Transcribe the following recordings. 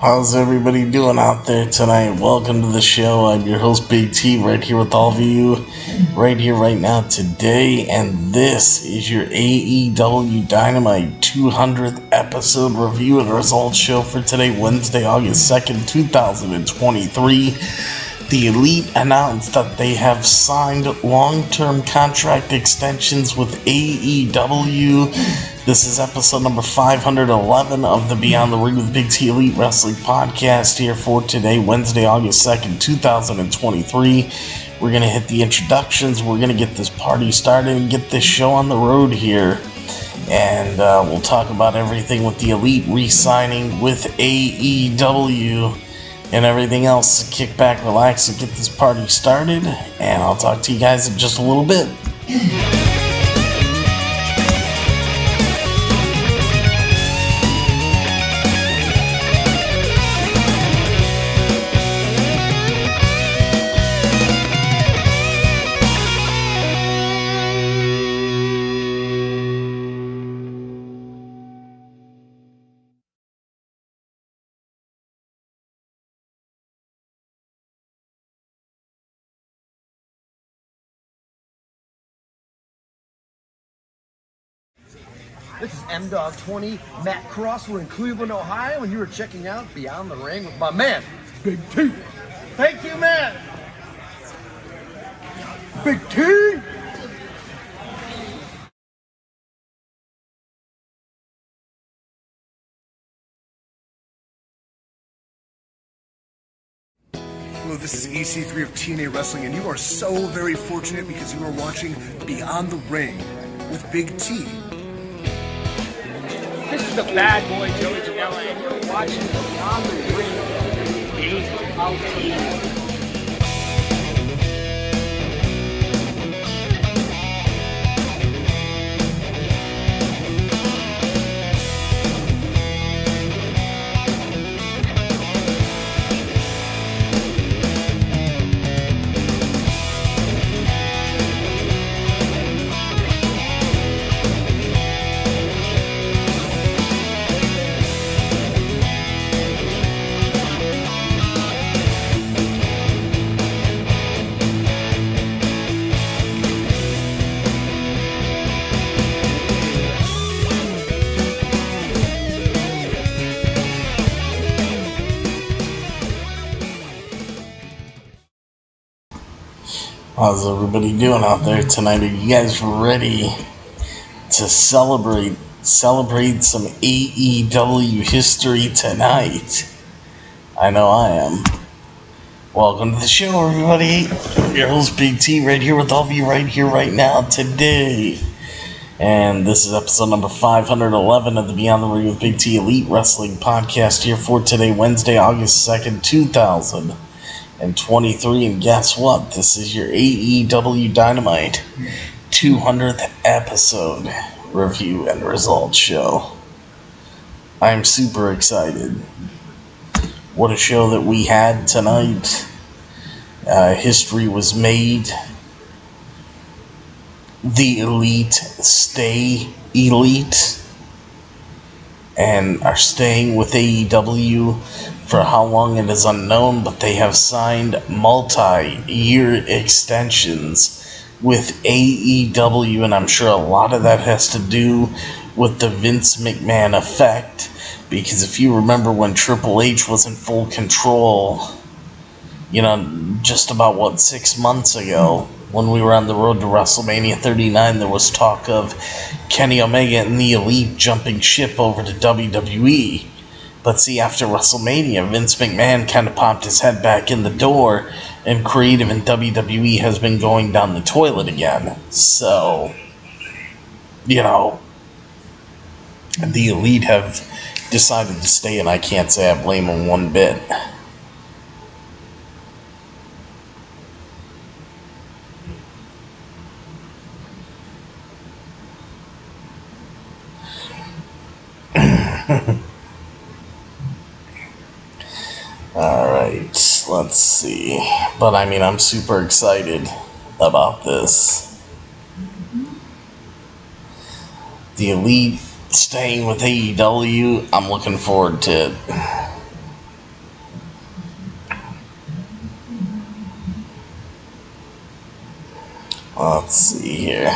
How's everybody doing out there tonight? Welcome to the show. I'm your host, Big T, right here with all of you, right here, right now, today. And this is your AEW Dynamite 200th episode review and results show for today, Wednesday, August 2nd, 2023. The Elite announced that they have signed long-term contract extensions with AEW. This is episode number 511 of the Beyond the Ring with Big T Elite Wrestling podcast here for today, Wednesday, August 2nd, 2023. We're going to hit the introductions. We're going to get this party started and get this show on the road here. And we'll talk about everything with the Elite re-signing with AEW. And everything else. So kick back, relax, and get this party started. And I'll talk to you guys in just a little bit. This is M-Dog20, Matt Cross. We're in Cleveland, Ohio, and you are checking out Beyond the Ring with my man, Big T. Thank you, man. Big T. Hello, this is EC3 of TNA Wrestling, and you are so very fortunate because you are watching Beyond the Ring with Big T. This is the bad boy Joey Janela, and you're watching Beyond the Ring. Big T. How's everybody doing out there tonight? Are you guys ready to celebrate some AEW history tonight? I know I am. Welcome to the show, everybody. Your host, Big T, right here with all of you right here, right now, today. And this is episode number 511 of the Beyond the Ring with Big T Elite Wrestling podcast here for today, Wednesday, August 2nd, 2023. And guess what? This is your AEW Dynamite 200th episode review and results show. I'm super excited. What a show that we had tonight. History was made. The Elite stay elite and are staying with AEW for how long it is unknown, but they have signed multi-year extensions with AEW, and I'm sure a lot of that has to do with the Vince McMahon effect, because if you remember when Triple H was in full control, just about 6 months ago, when we were on the road to WrestleMania 39, there was talk of Kenny Omega and the Elite jumping ship over to WWE. But see, after WrestleMania, Vince McMahon kind of popped his head back in the door, and creative in WWE has been going down the toilet again. So, the Elite have decided to stay, and I can't say I blame them one bit. Alright, let's see. But I'm super excited about this. The Elite staying with AEW, I'm looking forward to it. Let's see here.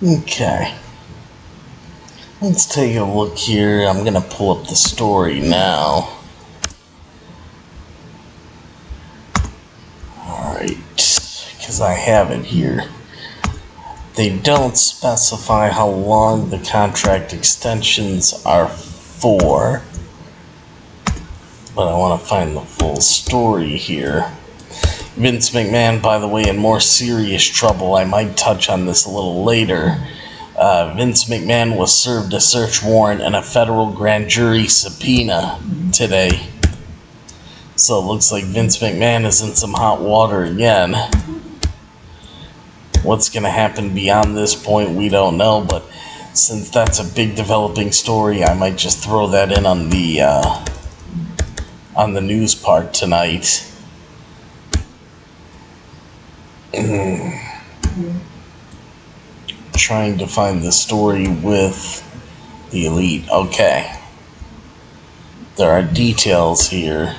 Okay. Let's take a look here. I'm going to pull up the story now. Alright. Because I have it here. They don't specify how long the contract extensions are for. But I want to find the full story here. Vince McMahon, by the way, in more serious trouble. I might touch on this a little later. Vince McMahon was served a search warrant and a federal grand jury subpoena today. So it looks like Vince McMahon is in some hot water again. What's going to happen beyond this point, we don't know. But since that's a big developing story, I might just throw that in on the news part tonight. Trying to find the story with the Elite. Okay. There are details here.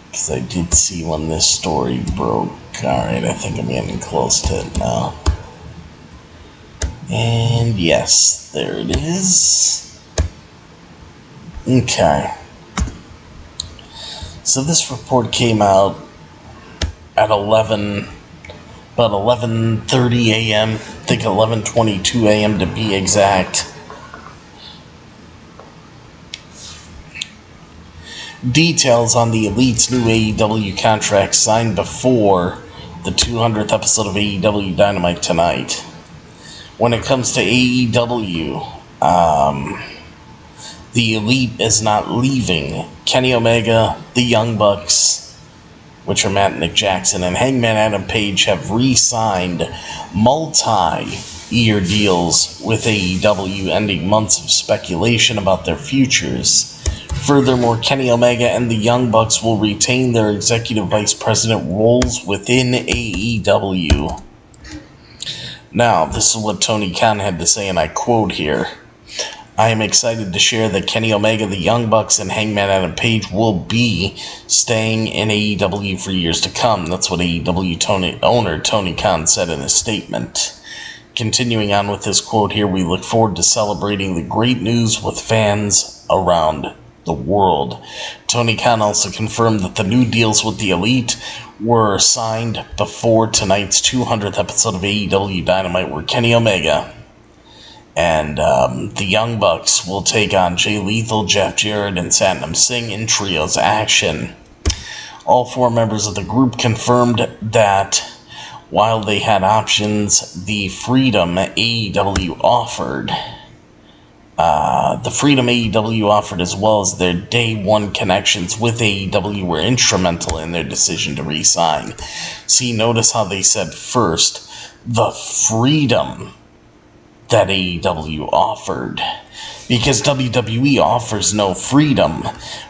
Because I did see when this story broke. Alright, I think I'm getting close to it now. And yes, there it is. Okay. So this report came out at about 11:30 a.m. I think 11:22 a.m. to be exact. Details on the Elite's new AEW contract signed before the 200th episode of AEW Dynamite tonight. When it comes to AEW, the Elite is not leaving. Kenny Omega, the Young Bucks, which are Matt and Nick Jackson, and Hangman Adam Page have re-signed multi-year deals with AEW, ending months of speculation about their futures. Furthermore, Kenny Omega and the Young Bucks will retain their executive vice president roles within AEW. Now, this is what Tony Khan had to say, and I quote here. I am excited to share that Kenny Omega, the Young Bucks, and Hangman Adam Page will be staying in AEW for years to come. That's what AEW owner Tony Khan said in his statement. Continuing on with this quote here, we look forward to celebrating the great news with fans around the world. Tony Khan also confirmed that the new deals with the Elite were signed before tonight's 200th episode of AEW Dynamite, where Kenny Omega and the Young Bucks will take on Jay Lethal, Jeff Jarrett, and Satnam Singh in trios action. All four members of the group confirmed that while they had options, the freedom AEW offered, as well as their day one connections with AEW were instrumental in their decision to re-sign. See, notice how they said first, the freedom that AEW offered, because WWE offers no freedom.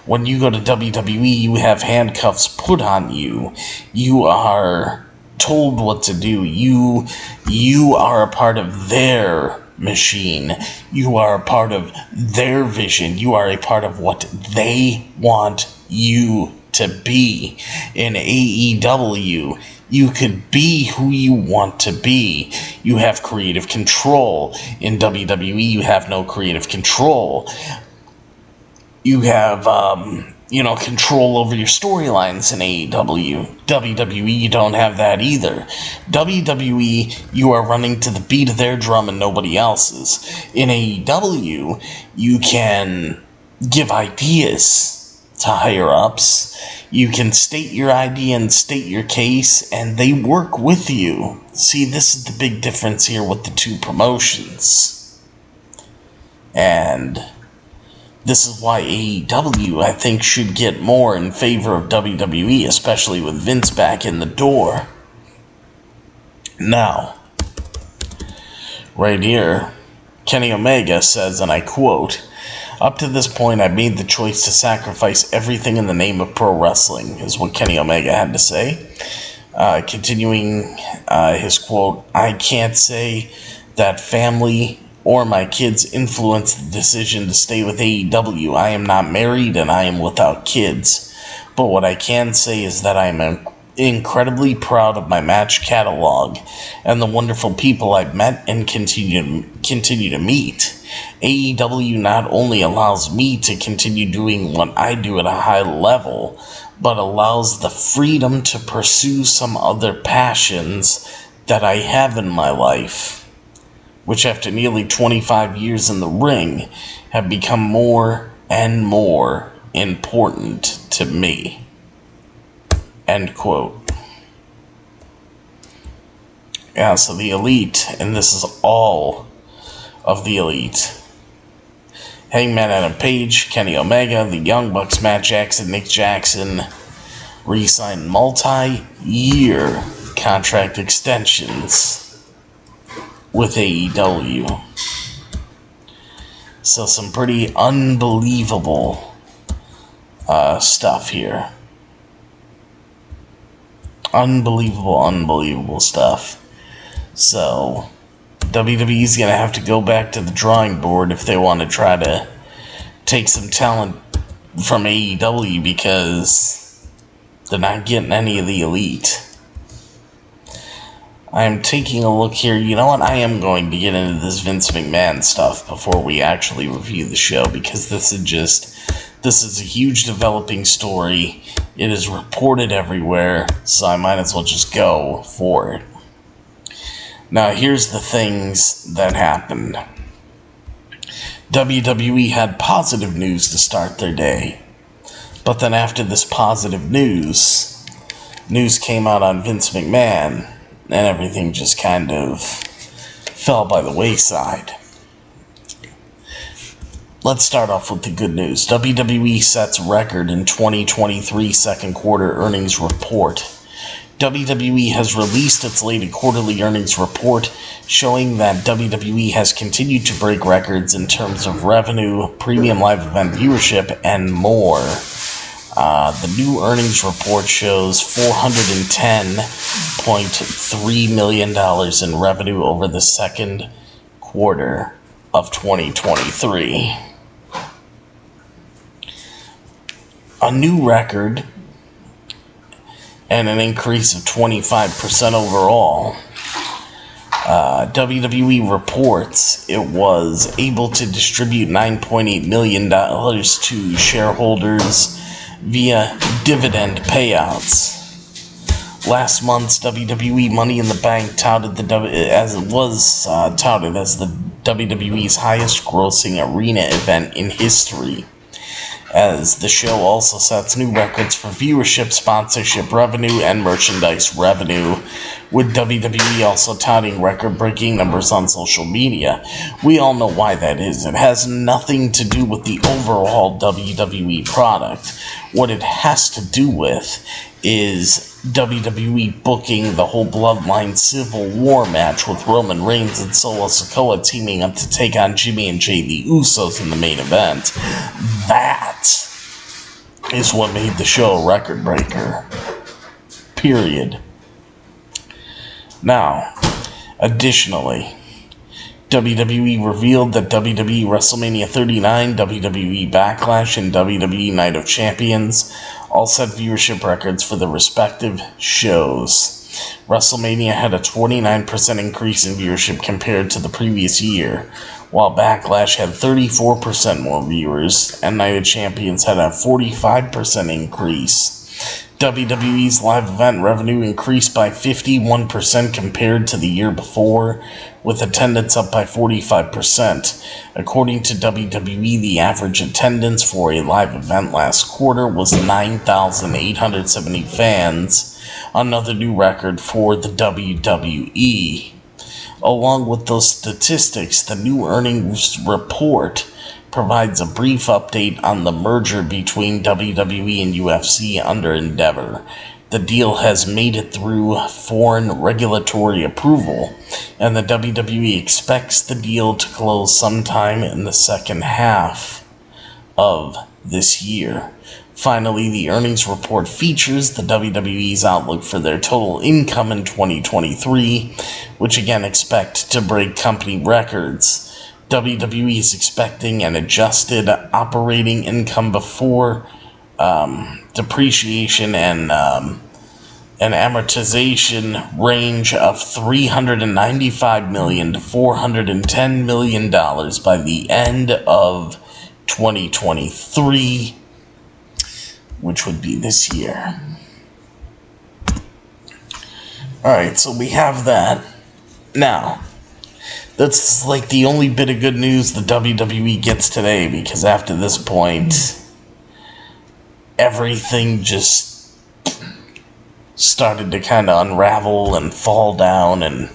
When you go to WWE, you have handcuffs put on you. You are told what to do. You are a part of their machine. You are a part of their vision. You are a part of what they want you to be. In AEW, you could be who you want to be. You have creative control. In WWE, you have no creative control. You have, control over your storylines in AEW. WWE, you don't have that either. WWE, you are running to the beat of their drum and nobody else's. In AEW, you can give ideas to higher-ups. You can state your idea and state your case, and they work with you. See, this is the big difference here with the two promotions. And this is why AEW, I think, should get more in favor of WWE, especially with Vince back in the door. Now, right here. Kenny Omega says, and I quote, "Up to this point, I made the choice to sacrifice everything in the name of pro wrestling," is what Kenny Omega had to say. Continuing his quote, "I can't say that family or my kids influenced the decision to stay with AEW. I am not married and I am without kids. But what I can say is that I am incredibly proud of my match catalog and the wonderful people I've met and continue to meet. AEW not only allows me to continue doing what I do at a high level, but allows the freedom to pursue some other passions that I have in my life, which after nearly 25 years in the ring have become more and more important to me." End quote. Yeah, so the Elite, and this is all of the Elite: Hangman Adam Page, Kenny Omega, the Young Bucks, Matt Jackson, Nick Jackson, re-signed multi-year contract extensions with AEW. So some pretty unbelievable stuff here. Unbelievable stuff. So WWE's going to have to go back to the drawing board if they want to try to take some talent from AEW, because they're not getting any of the Elite. I'm taking a look here. You know what? I am going to get into this Vince McMahon stuff before we actually review the show, because this is a huge developing story. It is reported everywhere, so I might as well just go for it. Now, here's the things that happened. WWE had positive news to start their day. But then after this positive news came out on Vince McMahon, and everything just kind of fell by the wayside. Let's start off with the good news. WWE sets record in 2023 second quarter earnings report. WWE has released its latest quarterly earnings report, showing that WWE has continued to break records in terms of revenue, premium live event viewership, and more. The new earnings report shows $410.3 million in revenue over the second quarter of 2023. A new record and an increase of 25% overall. WWE reports it was able to distribute $9.8 million to shareholders via dividend payouts. Last month's WWE Money in the Bank touted as the WWE's highest grossing arena event in history, as the show also sets new records for viewership, sponsorship revenue, and merchandise revenue, with WWE also touting record-breaking numbers on social media. We all know why that is. It has nothing to do with the overall WWE product. What it has to do with is WWE booking the whole Bloodline Civil War match with Roman Reigns and Solo Sikoa teaming up to take on Jimmy and Jay the Usos in the main event. That is what made the show a record breaker. Period. Now, additionally, WWE revealed that WWE WrestleMania 39, WWE Backlash, and WWE Night of Champions all set viewership records for the respective shows. WrestleMania had a 29% increase in viewership compared to the previous year, while Backlash had 34% more viewers, and Night of Champions had a 45% increase. WWE's live event revenue increased by 51% compared to the year before, with attendance up by 45%. According to WWE, the average attendance for a live event last quarter was 9,870 fans, another new record for the WWE. Along with those statistics, the new earnings report provides a brief update on the merger between WWE and UFC under endeavor. the deal has made it through foreign regulatory approval, and the WWE expects the deal to close sometime in the second half of this year. Finally, the earnings report features the WWE's outlook for their total income in 2023, which again expect to break company records. WWE is expecting an adjusted operating income before depreciation and amortization range of $395 million to $410 million by the end of 2023, which would be this year. Alright, so we have that. Now, that's like the only bit of good news the WWE gets today, because after this point, everything just started to kind of unravel and fall down, and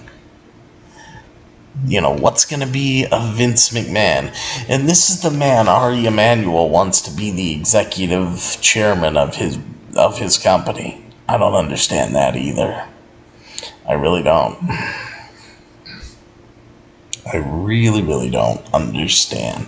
what's going to be of Vince McMahon? And this is the man Ari Emanuel wants to be the executive chairman of his company. I don't understand that either. I really don't. I really, really don't understand.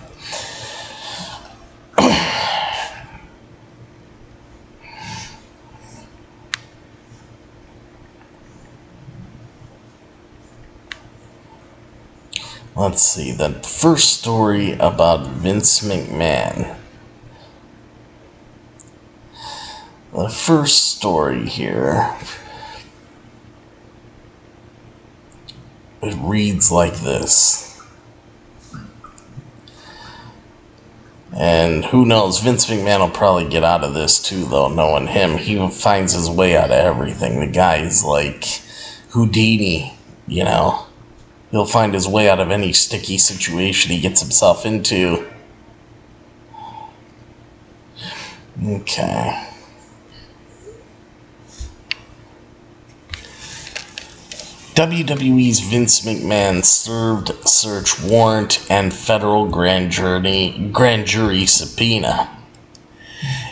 Let's see, the first story about Vince McMahon. The first story here, it reads like this. And who knows, Vince McMahon will probably get out of this too, though, knowing him. He finds his way out of everything. The guy is like Houdini, He'll find his way out of any sticky situation he gets himself into. Okay. WWE's Vince McMahon served search warrant and federal grand jury subpoena.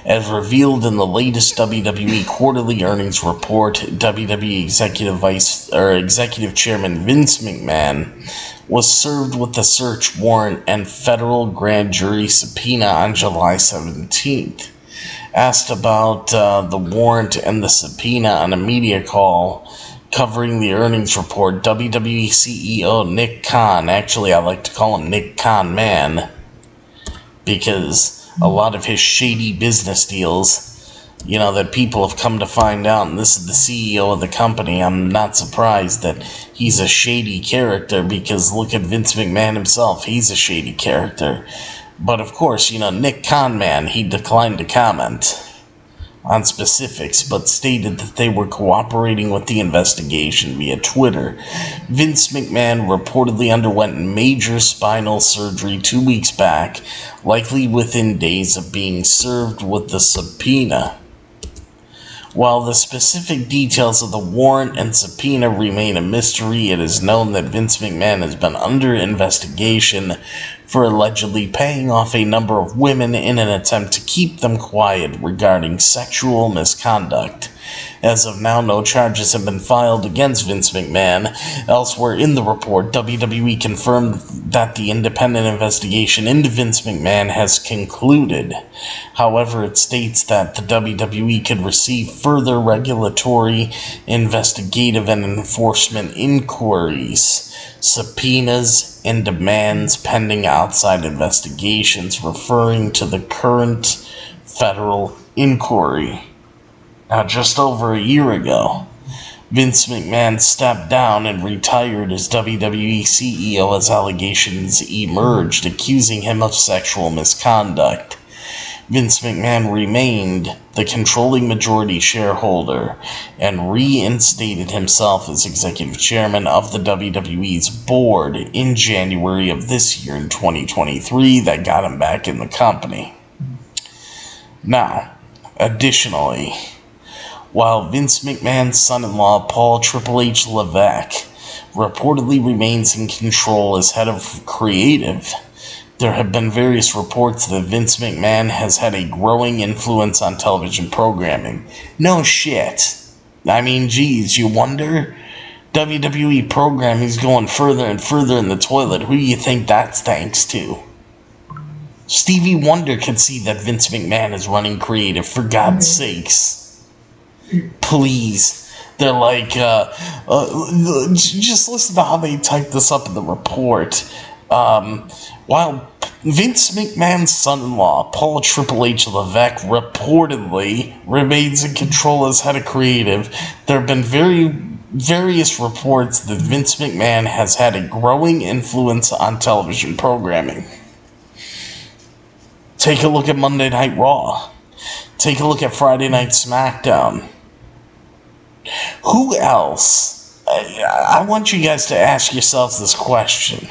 As revealed in the latest WWE quarterly earnings report, WWE Executive Chairman Vince McMahon was served with the search warrant and federal grand jury subpoena on July 17th. Asked about the warrant and the subpoena on a media call covering the earnings report, WWE CEO Nick Khan, actually I like to call him Nick Khan Man, because a lot of his shady business deals, that people have come to find out, and this is the CEO of the company. I'm not surprised that he's a shady character, because look at Vince McMahon himself. He's a shady character. But of course, Nick Conman, he declined to comment on specifics, but stated that they were cooperating with the investigation via Twitter. Vince McMahon reportedly underwent major spinal surgery 2 weeks back, likely within days of being served with the subpoena. While the specific details of the warrant and subpoena remain a mystery, it is known that Vince McMahon has been under investigation for allegedly paying off a number of women in an attempt to keep them quiet regarding sexual misconduct. As of now, no charges have been filed against Vince McMahon. Elsewhere in the report, WWE confirmed that the independent investigation into Vince McMahon has concluded. However, it states that the WWE could receive further regulatory, investigative, and enforcement inquiries, subpoenas, and demands pending outside investigations, referring to the current federal inquiry. Now, just over a year ago, Vince McMahon stepped down and retired as WWE CEO as allegations emerged accusing him of sexual misconduct. Vince McMahon remained the controlling majority shareholder and reinstated himself as executive chairman of the WWE's board in January of this year, in 2023, that got him back in the company. Now, additionally, while Vince McMahon's son-in-law, Paul Triple H Levesque, reportedly remains in control as head of creative, there have been various reports that Vince McMahon has had a growing influence on television programming. No shit. I mean, geez, you wonder? WWE programming is going further and further in the toilet. Who do you think that's thanks to? Stevie Wonder can see that Vince McMahon is running creative, for God's sakes. Please. They're like, just listen to how they type this up in the report. While Vince McMahon's son-in-law, Paul Triple H Levesque, reportedly remains in control as head of creative, there have been various reports that Vince McMahon has had a growing influence on television programming. Take a look at Monday Night Raw. Take a look at Friday Night SmackDown. Who else? I want you guys to ask yourselves this question.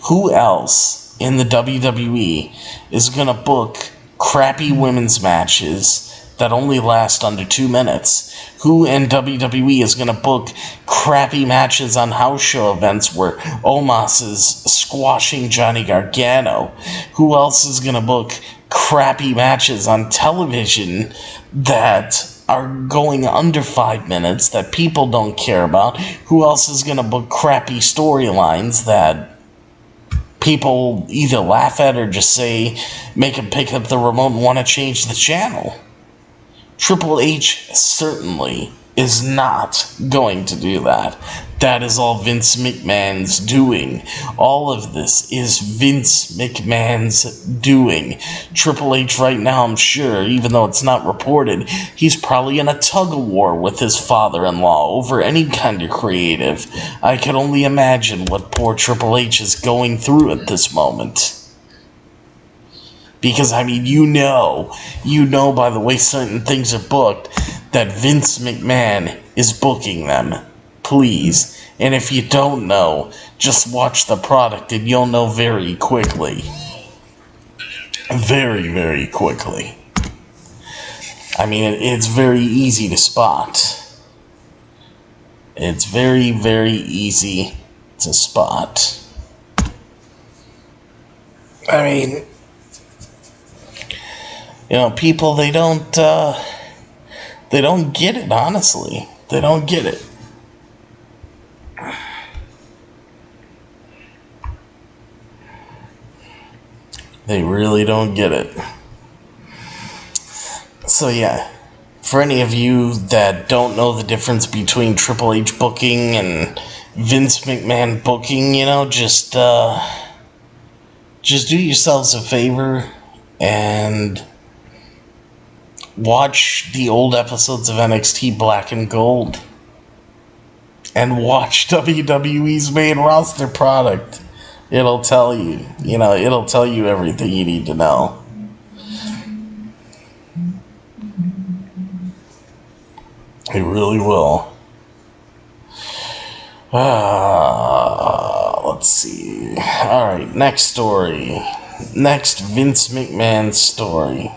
Who else in the WWE is going to book crappy women's matches that only last under 2 minutes? Who in WWE is going to book crappy matches on house show events where Omos is squashing Johnny Gargano? Who else is going to book crappy matches on television that are going under 5 minutes that people don't care about? Who else is going to book crappy storylines that people either laugh at or just say, make them pick up the remote and want to change the channel? Triple H certainly is not going to do that. That is all Vince McMahon's doing. All of this is Vince McMahon's doing. Triple H right now, I'm sure, even though it's not reported, he's probably in a tug-of-war with his father-in-law over any kind of creative. I can only imagine what poor Triple H is going through at this moment. Because, I mean, you know by the way certain things are booked that Vince McMahon is booking them. Please. And if you don't know, just watch the product and you'll know very quickly. Very, very quickly. I mean, it's very easy to spot. It's very, very easy to spot. I mean, you know, people, they don't get it, honestly. They don't get it. They really don't get it. So yeah, for any of you that don't know the difference between Triple H booking and Vince McMahon booking, you know, just do yourselves a favor and watch the old episodes of NXT Black and Gold. And watch WWE's main roster product. It'll tell you, it'll tell you everything you need to know. It really will. Let's see. Alright, next story. Next Vince McMahon story.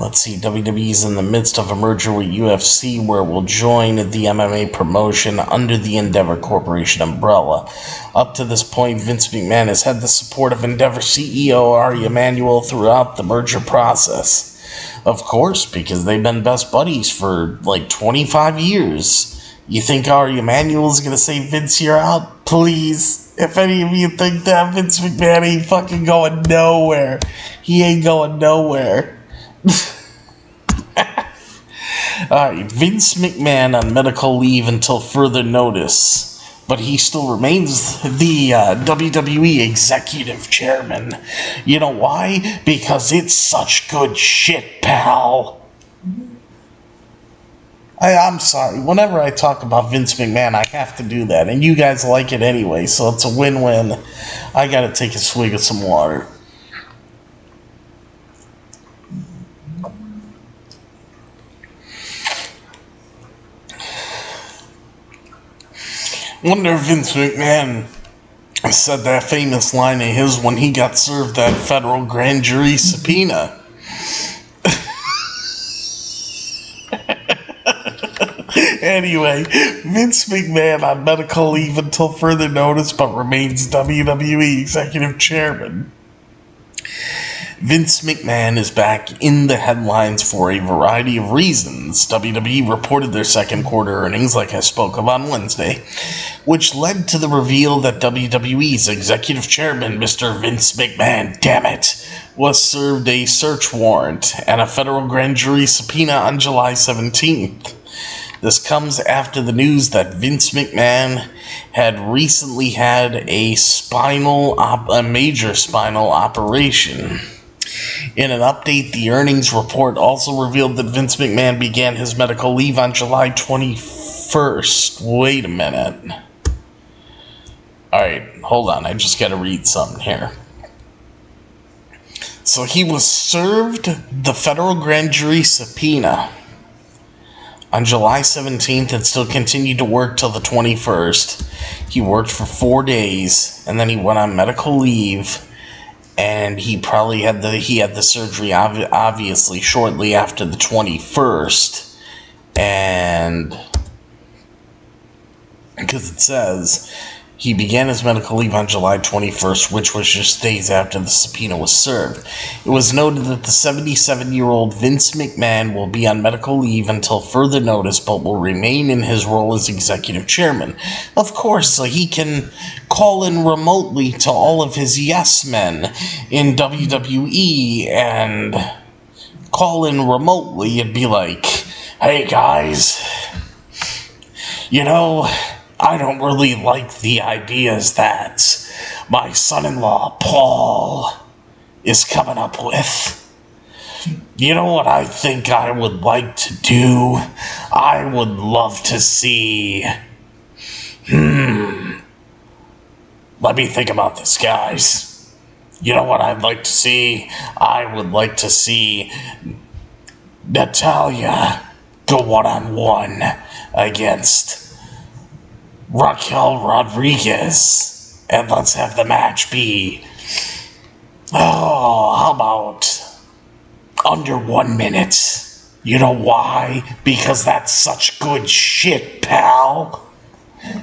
Let's see, WWE's in the midst of a merger with UFC where it will join the MMA promotion under the Endeavor Corporation umbrella. Up to this point, Vince McMahon has had the support of Endeavor CEO Ari Emanuel throughout the merger process. Of course, because they've been best buddies for like 25 years. You think Ari Emanuel is going to say, Vince, you're out? Please. If any of you think that, Vince McMahon ain't fucking going nowhere. He ain't going nowhere. Alright, Vince McMahon on medical leave until further notice, but he still remains the WWE executive chairman. You know why? Because it's such good shit, pal. I'm sorry, whenever I talk about Vince McMahon, I have to do that, and you guys like it anyway, so it's a win-win. I gotta take a swig of some water. Wonder if Vince McMahon said that famous line of his when he got served that federal grand jury subpoena. Anyway, Vince McMahon on medical leave until further notice, but remains WWE Executive Chairman. Vince McMahon is back in the headlines for a variety of reasons. WWE reported their second quarter earnings, like I spoke of on Wednesday, which led to the reveal that WWE's Executive Chairman, Mr. Vince McMahon, damn it, was served a search warrant and a federal grand jury subpoena on July 17th. This comes after the news that Vince McMahon had recently had a major spinal operation. In an update, the earnings report also revealed that Vince McMahon began his medical leave on July 21st. Wait a minute. Alright, hold on. I just gotta read something here. So he was served the federal grand jury subpoena on July 17th and still continued to work till the 21st. He worked for 4 days, and then he went on medical leave. And he probably had the surgery obviously shortly after the 21st, and because it says he began his medical leave on July 21st, which was just days after the subpoena was served. It was noted that the 77-year-old Vince McMahon will be on medical leave until further notice, but will remain in his role as executive chairman. Of course, so he can call in remotely to all of his yes men in WWE and call in remotely and be like, hey guys, I don't really like the ideas that my son-in-law, Paul, is coming up with. You know what I think I would like to do? I would love to see... Let me think about this, guys. You know what I'd like to see? I would like to see Natalya go one-on-one against Raquel Rodriguez, and let's have the match be, how about under 1 minute? You know why? Because that's such good shit, pal.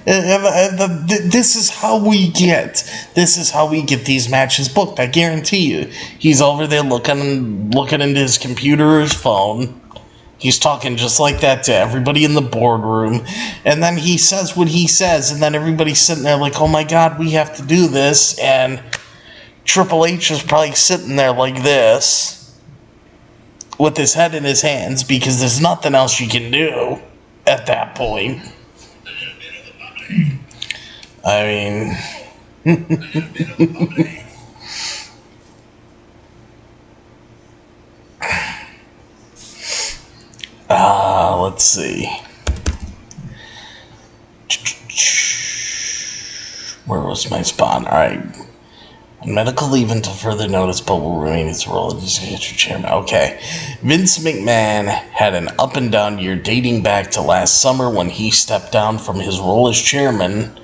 This is how we get these matches booked. I guarantee you. He's over there looking into his computer or his phone. He's talking just like that to everybody in the boardroom. And then he says what he says. And then everybody's sitting there like, oh my God, we have to do this. And Triple H is probably sitting there like this with his head in his hands because there's nothing else you can do at that point. I mean... let's see. Where was my spot? Alright. Medical leave until further notice, but will remain his role as executive chairman. Okay. Vince McMahon had an up and down year dating back to last summer when he stepped down from his role as chairman.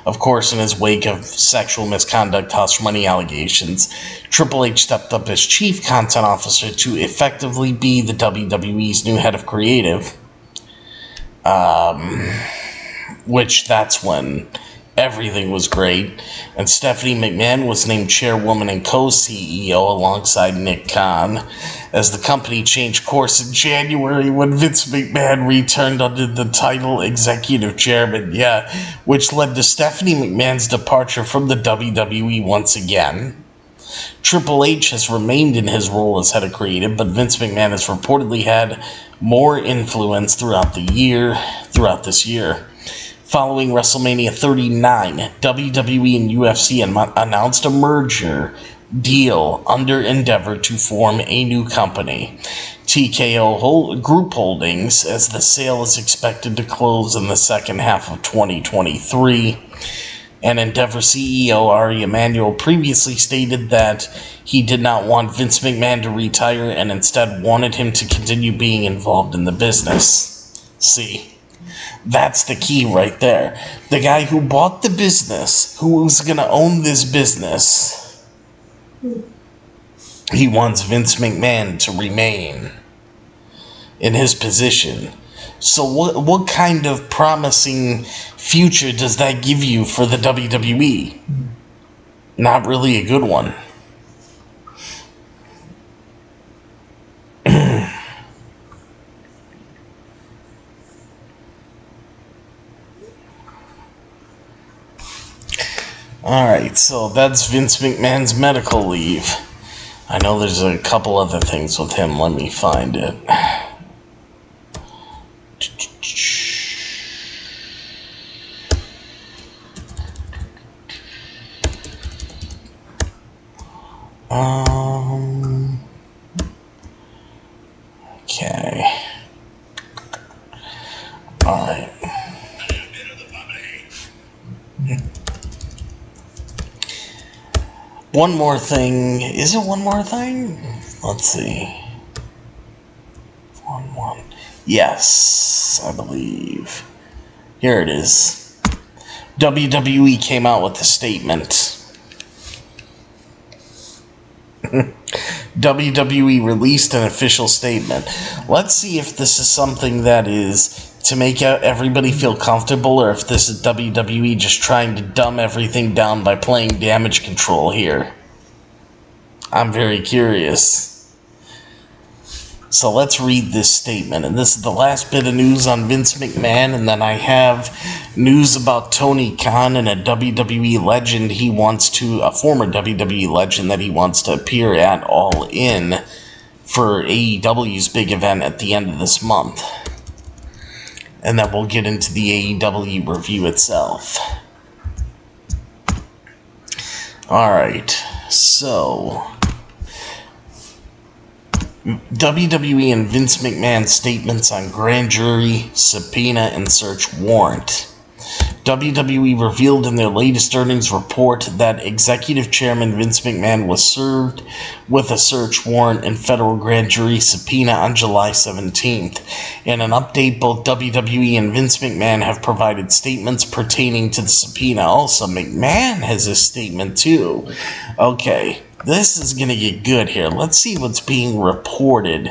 Of course, in his wake of sexual misconduct, hush money allegations, Triple H stepped up as chief content officer to effectively be the WWE's new head of creative. Which that's when everything was great. And Stephanie McMahon was named chairwoman and co-CEO alongside Nick Khan as the company changed course in January when Vince McMahon returned under the title executive chairman, which led to Stephanie McMahon's departure from the WWE once again. Triple H has remained in his role as head of creative, but Vince McMahon has reportedly had more influence throughout this year. Following WrestleMania 39, WWE and UFC announced a merger deal under endeavor to form a new company, TKO Group Holdings, as the sale is expected to close in the second half of 2023. And Endeavor CEO Ari Emanuel previously stated that he did not want Vince McMahon to retire and instead wanted him to continue being involved in the business. See, that's the key right there. The guy who bought the business, who was going to own this business, he wants Vince McMahon to remain in his position So what kind of promising future does that give you for the WWE? Not really a good one. Alright, so that's Vince McMahon's medical leave. I know there's a couple other things with him. Let me find it. Okay. Alright. One more thing. Is it one more thing? Let's see. One. Yes, I believe. Here it is. WWE came out with a statement. WWE released an official statement. Let's see if this is something that is to make everybody feel comfortable, or if this is WWE just trying to dumb everything down by playing damage control here. I'm very curious. So let's read this statement. And this is the last bit of news on Vince McMahon, and then I have news about Tony Khan and a WWE legend a former WWE legend that he wants to appear at All In for AEW's big event at the end of this month. And then we'll get into the AEW review itself. Alright, so WWE and Vince McMahon statements on grand jury, subpoena, and search warrant. WWE revealed in their latest earnings report that Executive Chairman Vince McMahon was served with a search warrant and federal grand jury subpoena on July 17th. In an update, both WWE and Vince McMahon have provided statements pertaining to the subpoena. Also, McMahon has a statement too. Okay, this is going to get good here. Let's see what's being reported,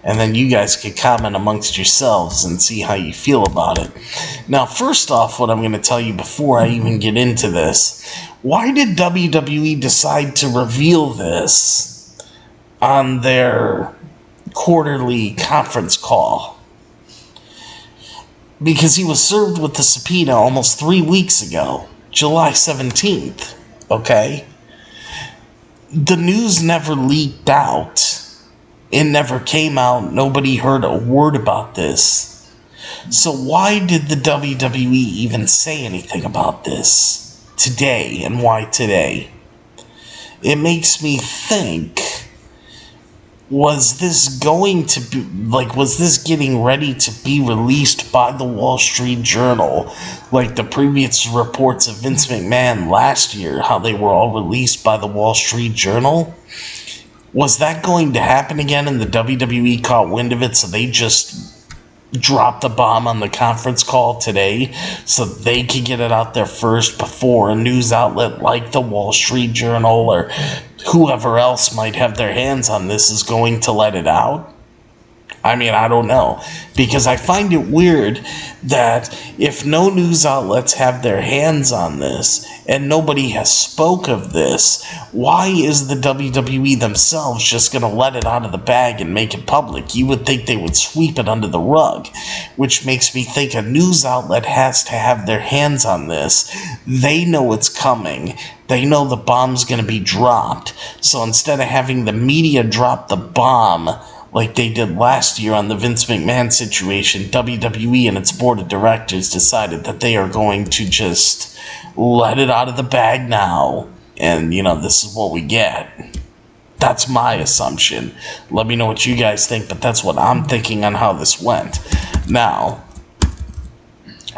and then you guys can comment amongst yourselves and see how you feel about it. Now, first off, what I'm going to tell you before I even get into this, why did WWE decide to reveal this on their quarterly conference call? Because he was served with the subpoena almost 3 weeks ago, July 17th, okay? The news never leaked out. It never came out. Nobody heard a word about this. So why did the WWE even say anything about this today, and why today? It makes me think, was this getting ready to be released by the Wall Street Journal, like the previous reports of Vince McMahon last year, how they were all released by the Wall Street Journal? Was that going to happen again, and the WWE caught wind of it, so they just dropped the bomb on the conference call today so they could get it out there first before a news outlet like the Wall Street Journal or whoever else might have their hands on this is going to let it out? I mean, I don't know, because I find it weird that if no news outlets have their hands on this and nobody has spoke of this, why is the WWE themselves just going to let it out of the bag and make it public? You would think they would sweep it under the rug, which makes me think a news outlet has to have their hands on this. They know it's coming. They know the bomb's going to be dropped. So instead of having the media drop the bomb like they did last year on the Vince McMahon situation, WWE and its board of directors decided that they are going to just let it out of the bag now. And, this is what we get. That's my assumption. Let me know what you guys think, but that's what I'm thinking on how this went. Now,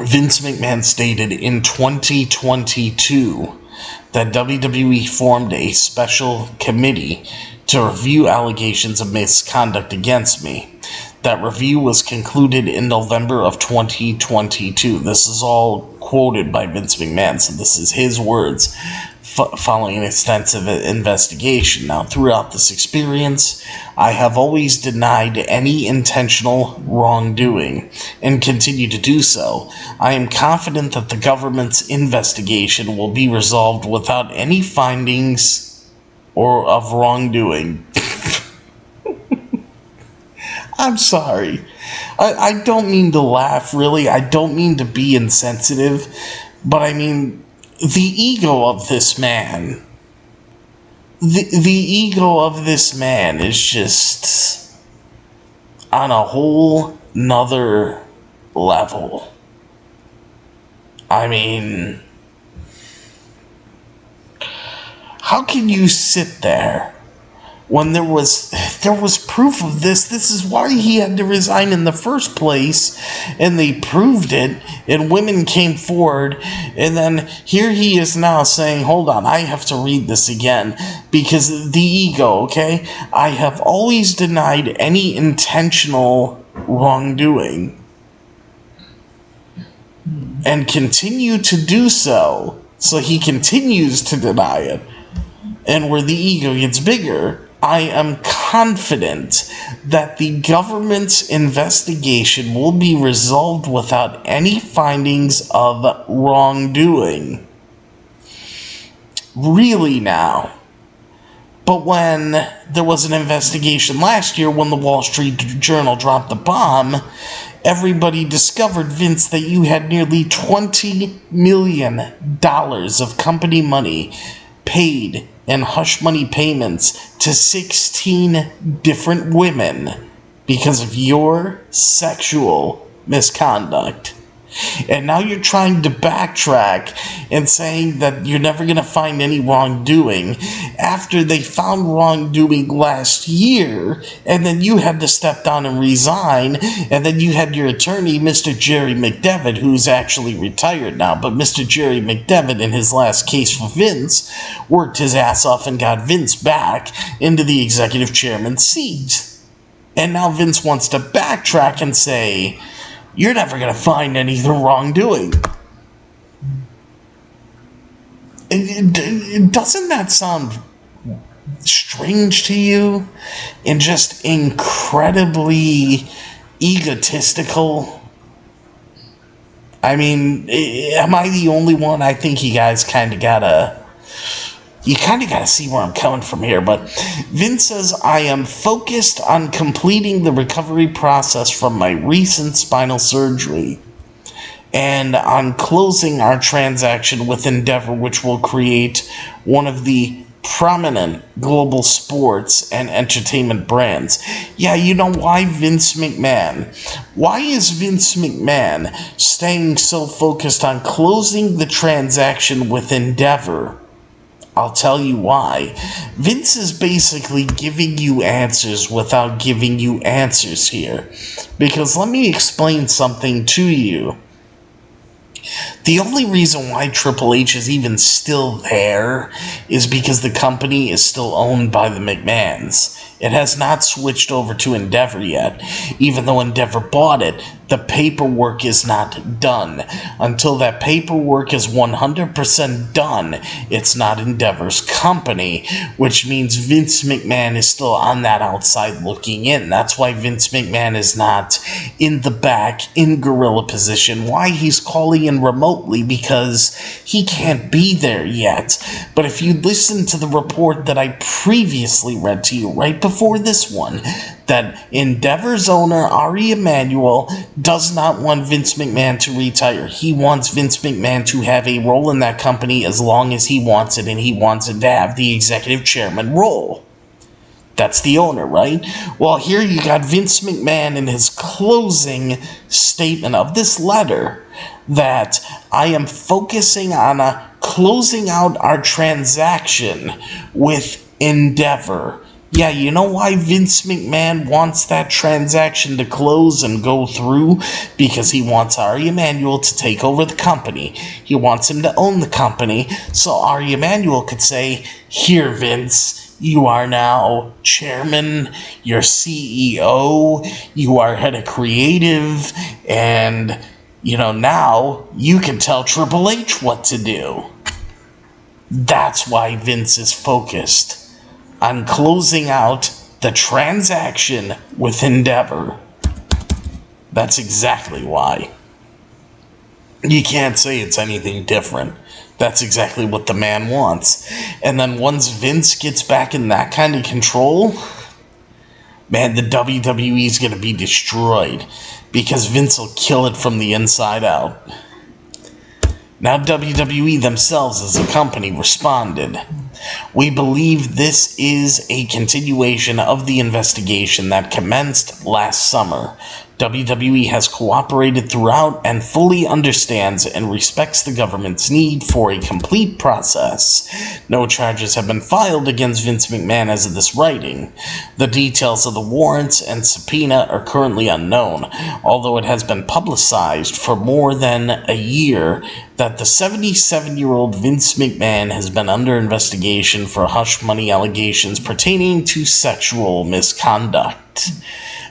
Vince McMahon stated in 2022 that WWE formed a special committee to review allegations of misconduct against me. That review was concluded in November of 2022. This is all quoted by Vince McMahon, so this is his words. following an extensive investigation. Now, throughout this experience, I have always denied any intentional wrongdoing and continue to do so. I am confident that the government's investigation will be resolved without any findings or of wrongdoing. I'm sorry. I don't mean to laugh, really. I don't mean to be insensitive, but I mean, the ego of this man, the ego of this man is just on a whole nother level. I mean, how can you sit there when there was proof of this? This is why he had to resign in the first place, and they proved it, and women came forward, and then here he is now saying, hold on, I have to read this again, because the ego, okay? I have always denied any intentional wrongdoing, and continue to do so, so he continues to deny it. And where the ego gets bigger, I am confident that the government's investigation will be resolved without any findings of wrongdoing. Really now. But when there was an investigation last year, when the Wall Street Journal dropped the bomb, everybody discovered, Vince, that you had nearly $20 million of company money paid in hush money payments to 16 different women because of your sexual misconduct. And now you're trying to backtrack and saying that you're never going to find any wrongdoing after they found wrongdoing last year, and then you had to step down and resign, and then you had your attorney, Mr. Jerry McDevitt, who's actually retired now, but Mr. Jerry McDevitt, in his last case for Vince, worked his ass off and got Vince back into the executive chairman's seat. And now Vince wants to backtrack and say, you're never going to find anything wrongdoing. Doesn't that sound strange to you? And just incredibly egotistical? I mean, am I the only one? I think you guys kind of gotta see where I'm coming from here. But Vince says, I am focused on completing the recovery process from my recent spinal surgery and on closing our transaction with Endeavor, which will create one of the prominent global sports and entertainment brands. Yeah, you know why, Vince McMahon? Why is Vince McMahon staying so focused on closing the transaction with Endeavor? I'll tell you why. Vince is basically giving you answers without giving you answers here. Because let me explain something to you. The only reason why Triple H is even still there is because the company is still owned by the McMahons. It has not switched over to Endeavor yet. Even though Endeavor bought it, the paperwork is not done. Until that paperwork is 100% done, it's not Endeavor's company, which means Vince McMahon is still on that outside looking in. That's why Vince McMahon is not in the back, in gorilla position. Why he's calling in remotely, because he can't be there yet. But if you listen to the report that I previously read to you right before this one, that Endeavor's owner, Ari Emanuel, does not want Vince McMahon to retire. He wants Vince McMahon to have a role in that company as long as he wants it, and he wants it to have the executive chairman role. That's the owner, right? Well, here you got Vince McMahon in his closing statement of this letter that I am focusing on closing out our transaction with Endeavor. Yeah, you know why Vince McMahon wants that transaction to close and go through? Because he wants Ari Emanuel to take over the company. He wants him to own the company, so Ari Emanuel could say, here, Vince, you are now chairman, you're CEO, you are head of creative, and, you know, now you can tell Triple H what to do. That's why Vince is focused on closing out the transaction with Endeavor. That's exactly why. You can't say it's anything different. That's exactly what the man wants. And then once Vince gets back in that kind of control, man, the WWE is going to be destroyed because Vince will kill it from the inside out. Now WWE themselves as a company responded. We believe this is a continuation of the investigation that commenced last summer. WWE has cooperated throughout and fully understands and respects the government's need for a complete process. No charges have been filed against Vince McMahon as of this writing. The details of the warrants and subpoena are currently unknown, although it has been publicized for more than a year that the 77-year-old Vince McMahon has been under investigation for hush money allegations pertaining to sexual misconduct.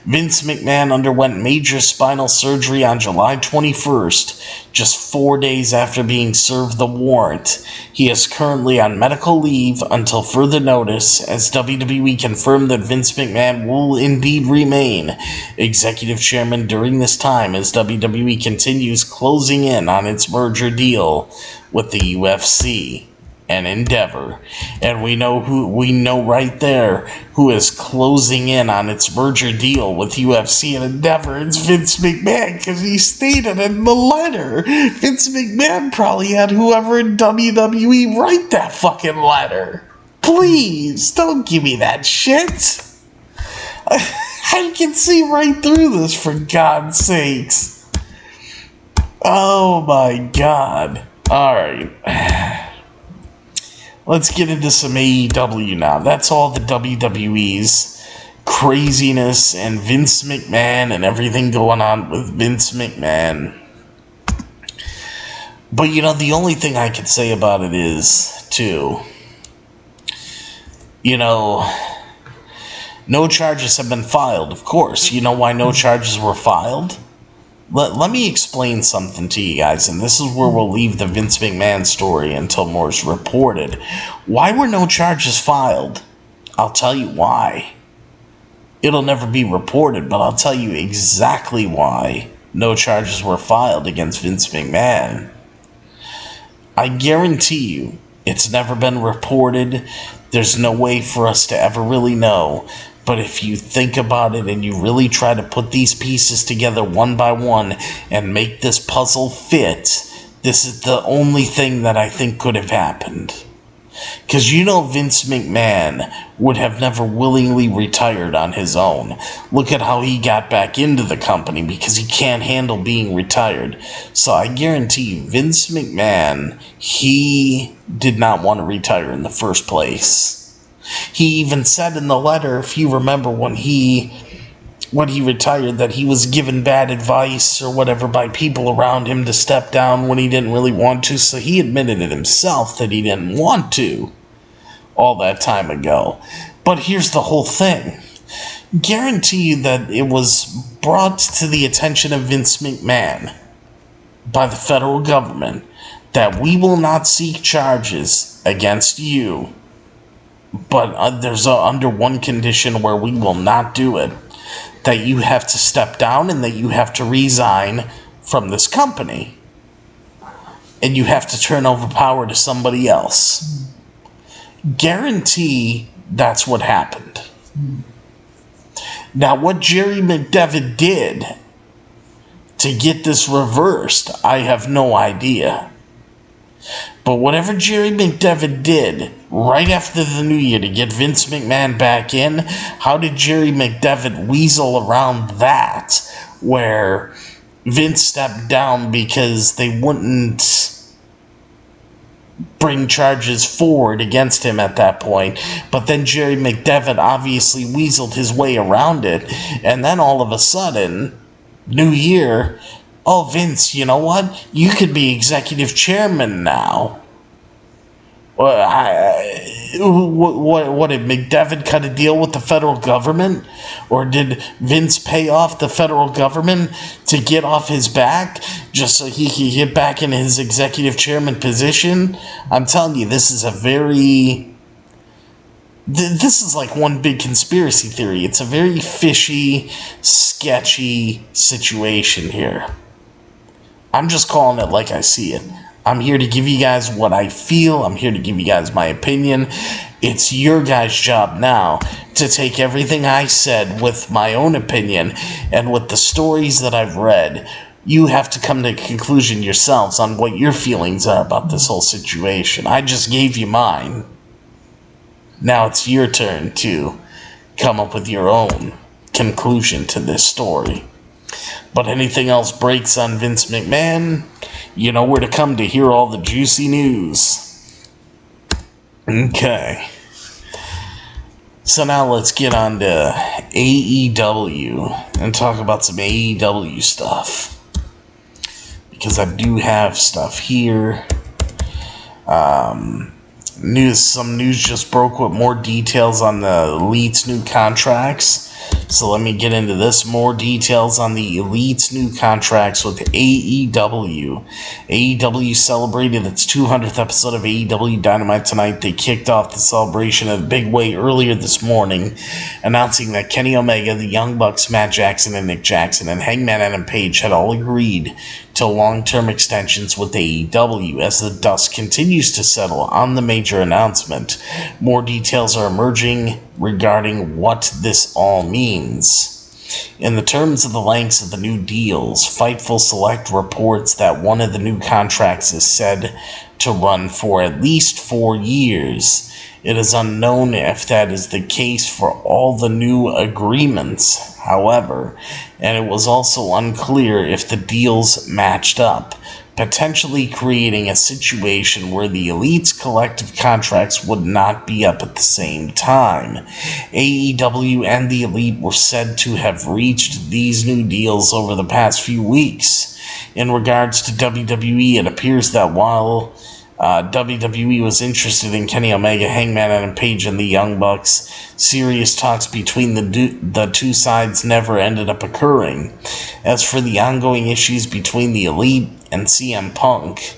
Vince McMahon underwent major spinal surgery on July 21st, just 4 days after being served the warrant. He is currently on medical leave until further notice, as WWE confirmed that Vince McMahon will indeed remain executive chairman during this time as WWE continues closing in on its merger deal with the UFC and Endeavor. And we know right there who is closing in on its merger deal with UFC and Endeavor. It's Vince McMahon, because he stated in the letter. Vince McMahon probably had whoever in WWE write that fucking letter. Please, don't give me that shit. I can see right through this, for God's sakes. Oh my God. Alright. Let's get into some AEW now. That's all the WWE's craziness and Vince McMahon and everything going on with Vince McMahon. But, you know, the only thing I can say about it is, too, you know, no charges have been filed, of course. You know why no charges were filed? Let me explain something to you guys, and this is where we'll leave the Vince McMahon story until more is reported. Why were no charges filed? I'll tell you why. It'll never be reported, but I'll tell you exactly why no charges were filed against Vince McMahon. I guarantee you, it's never been reported. There's no way for us to ever really know. But if you think about it and you really try to put these pieces together one by one and make this puzzle fit, this is the only thing that I think could have happened. Because you know Vince McMahon would have never willingly retired on his own. Look at how he got back into the company because he can't handle being retired. So I guarantee you, Vince McMahon, he did not want to retire in the first place. He even said in the letter, if you remember, when he retired, that he was given bad advice or whatever by people around him to step down when he didn't really want to. So he admitted it himself that he didn't want to all that time ago. But here's the whole thing. Guarantee you that it was brought to the attention of Vince McMahon by the federal government that we will not seek charges against you. But there's under one condition where we will not do it. That you have to step down and that you have to resign from this company. And you have to turn over power to somebody else. Guarantee that's what happened. Now, what Jerry McDevitt did to get this reversed, I have no idea. But whatever Jerry McDevitt did right after the new year to get Vince McMahon back in, how did Jerry McDevitt weasel around that, where Vince stepped down because they wouldn't bring charges forward against him at that point, but then Jerry McDevitt obviously weaseled his way around it, and then all of a sudden, new year, oh, Vince, you know what? You could be executive chairman now. Well, What did McDevitt cut a deal with the federal government? Or did Vince pay off the federal government to get off his back just so he could get back in his executive chairman position? I'm telling you, this is like one big conspiracy theory. It's a very fishy, sketchy situation here. I'm just calling it like I see it. I'm here to give you guys what I feel. I'm here to give you guys my opinion. It's your guys' job now to take everything I said with my own opinion and with the stories that I've read. You have to come to a conclusion yourselves on what your feelings are about this whole situation. I just gave you mine. Now it's your turn to come up with your own conclusion to this story. But anything else breaks on Vince McMahon, you know where to come to hear all the juicy news. Okay. So now let's get on to AEW and talk about some AEW stuff. Because I do have stuff here. Some news just broke with more details on the Elite's new contracts. So let me get into this. More details on the Elite's new contracts with AEW. AEW celebrated its 200th episode of AEW Dynamite tonight. They kicked off the celebration in a big way earlier this morning, announcing that Kenny Omega, the Young Bucks, Matt Jackson, and Nick Jackson, and Hangman Adam Page had all agreed to long-term extensions with AEW. As the dust continues to settle on the major announcement, more details are emerging regarding what this all means. In the terms of the lengths of the new deals, Fightful Select reports that one of the new contracts is said to run for at least 4 years. It is unknown if that is the case for all the new agreements, however, and it was also unclear if the deals matched up, potentially creating a situation where the Elite's collective contracts would not be up at the same time. AEW and the Elite were said to have reached these new deals over the past few weeks. In regards to WWE, it appears that while WWE was interested in Kenny Omega, Hangman Adam Page, and the Young Bucks, serious talks between the two sides never ended up occurring. As for the ongoing issues between the Elite and CM Punk,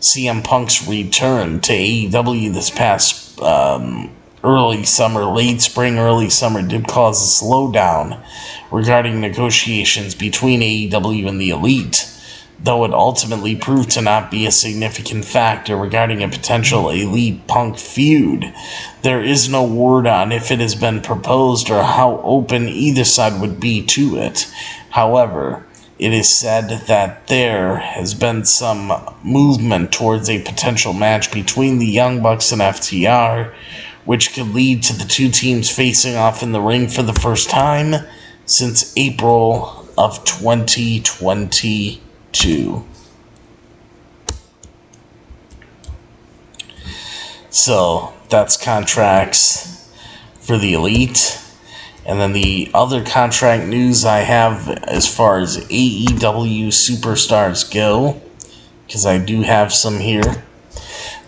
CM Punk's return to AEW this past late spring, early summer, did cause a slowdown regarding negotiations between AEW and the Elite, though it ultimately proved to not be a significant factor regarding a potential Elite-Punk feud. There is no word on if it has been proposed or how open either side would be to it. However, it is said that there has been some movement towards a potential match between the Young Bucks and FTR, which could lead to the two teams facing off in the ring for the first time since April of 2022. So that's contracts for the Elite. And then the other contract news I have as far as AEW superstars go, because I do have some here.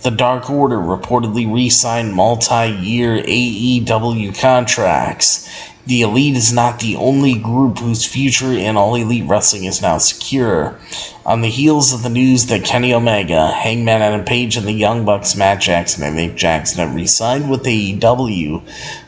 The Dark Order reportedly re-signed multi-year AEW contracts. The Elite is not the only group whose future in All Elite Wrestling is now secure. On the heels of the news that Kenny Omega, Hangman Adam Page, and the Young Bucks, Matt Jackson, and Nick Jackson have re-signed with AEW,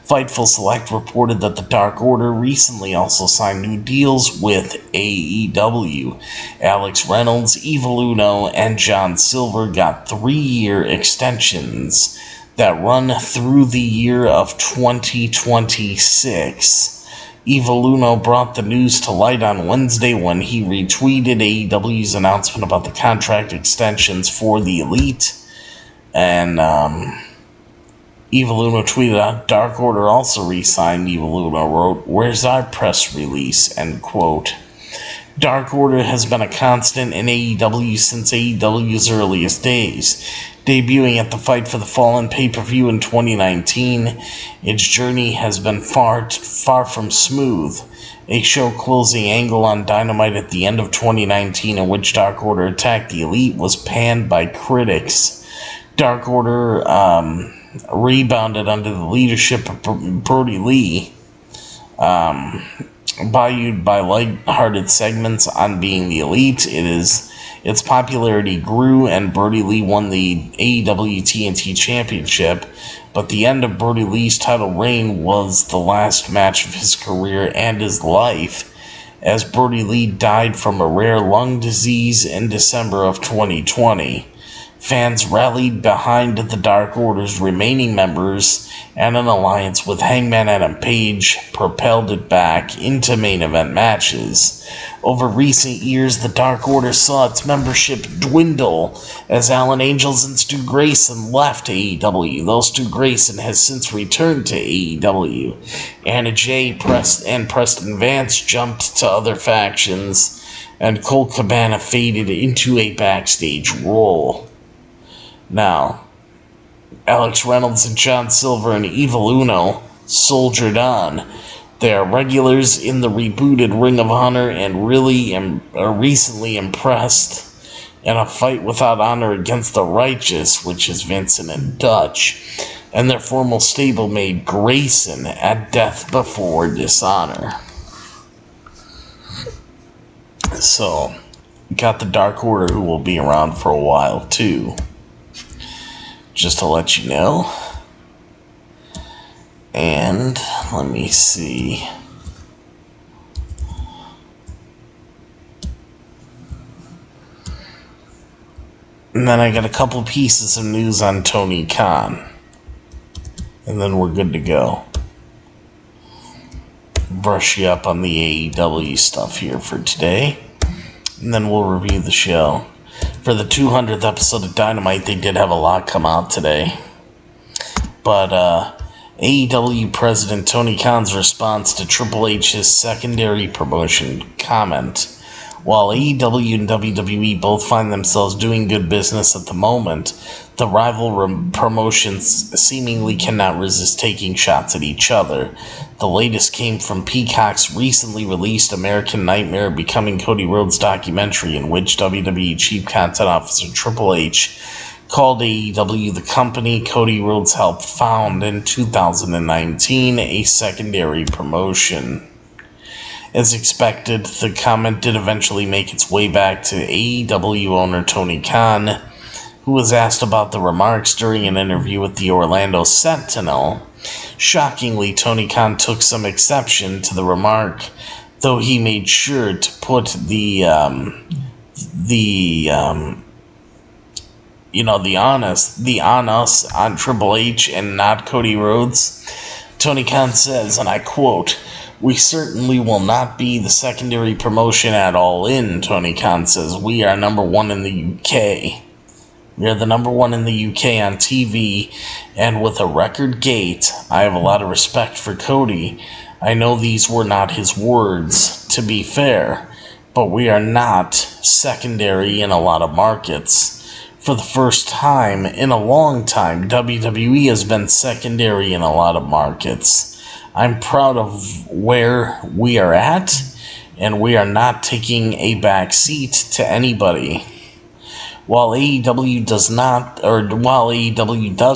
Fightful Select reported that the Dark Order recently also signed new deals with AEW. Alex Reynolds, Evil Uno, and John Silver got 3-year extensions that run through the year of 2026. Evil Uno brought the news to light on Wednesday when he retweeted AEW's announcement about the contract extensions for the Elite. And Evil Uno tweeted out, Dark Order also re-signed. Evil Uno wrote, "Where's our press release?" End quote. Dark Order has been a constant in AEW since AEW's earliest days. Debuting at the Fight for the Fallen pay-per-view in 2019, its journey has been far from smooth. A show-closing angle on Dynamite at the end of 2019 in which Dark Order attacked the Elite was panned by critics. Dark Order rebounded under the leadership of Brody Lee, valued by light-hearted segments on Being the Elite. Its popularity grew, and Brody Lee won the AEW TNT Championship, but the end of Brody Lee's title reign was the last match of his career and his life, as Brody Lee died from a rare lung disease in December of 2020. Fans rallied behind the Dark Order's remaining members, and an alliance with Hangman Adam Page propelled it back into main event matches. Over recent years, the Dark Order saw its membership dwindle as Alan Angels and Stu Grayson left AEW, though Stu Grayson has since returned to AEW. Anna Jay and Preston Vance jumped to other factions, and Colt Cabana faded into a backstage role. Now, Alex Reynolds and John Silver and Evil Uno soldiered on. They are regulars in the rebooted Ring of Honor and recently impressed in a fight without honor against the Righteous, which is Vincent and Dutch, and their former stablemate Grayson at Death Before Dishonor. So, got the Dark Order, who will be around for a while too. Just to let you know. And let me see. And then I got a couple pieces of news on Tony Khan. And then we're good to go. Brush you up on the AEW stuff here for today. And then we'll review the show. For the 200th episode of Dynamite, they did have a lot come out today. But AEW President Tony Khan's response to Triple H's secondary promotion comment. While AEW and WWE both find themselves doing good business at the moment, the rival promotions seemingly cannot resist taking shots at each other. The latest came from Peacock's recently released American Nightmare Becoming Cody Rhodes documentary, in which WWE Chief Content Officer Triple H called AEW the company Cody Rhodes helped found in 2019 a secondary promotion. As expected, the comment did eventually make its way back to AEW owner Tony Khan, who was asked about the remarks during an interview with the Orlando Sentinel. Shockingly, Tony Khan took some exception to the remark, though he made sure to put the onus on Triple H and not Cody Rhodes. Tony Khan says, and I quote, "We certainly will not be the secondary promotion at All In," Tony Khan says. "We are number one in the UK. We are the number one in the UK on TV, and with a record gate, I have a lot of respect for Cody. I know these were not his words, to be fair, but we are not secondary in a lot of markets. For the first time in a long time, WWE has been secondary in a lot of markets. I'm proud of where we are at, and we are not taking a back seat to anybody. While AEW does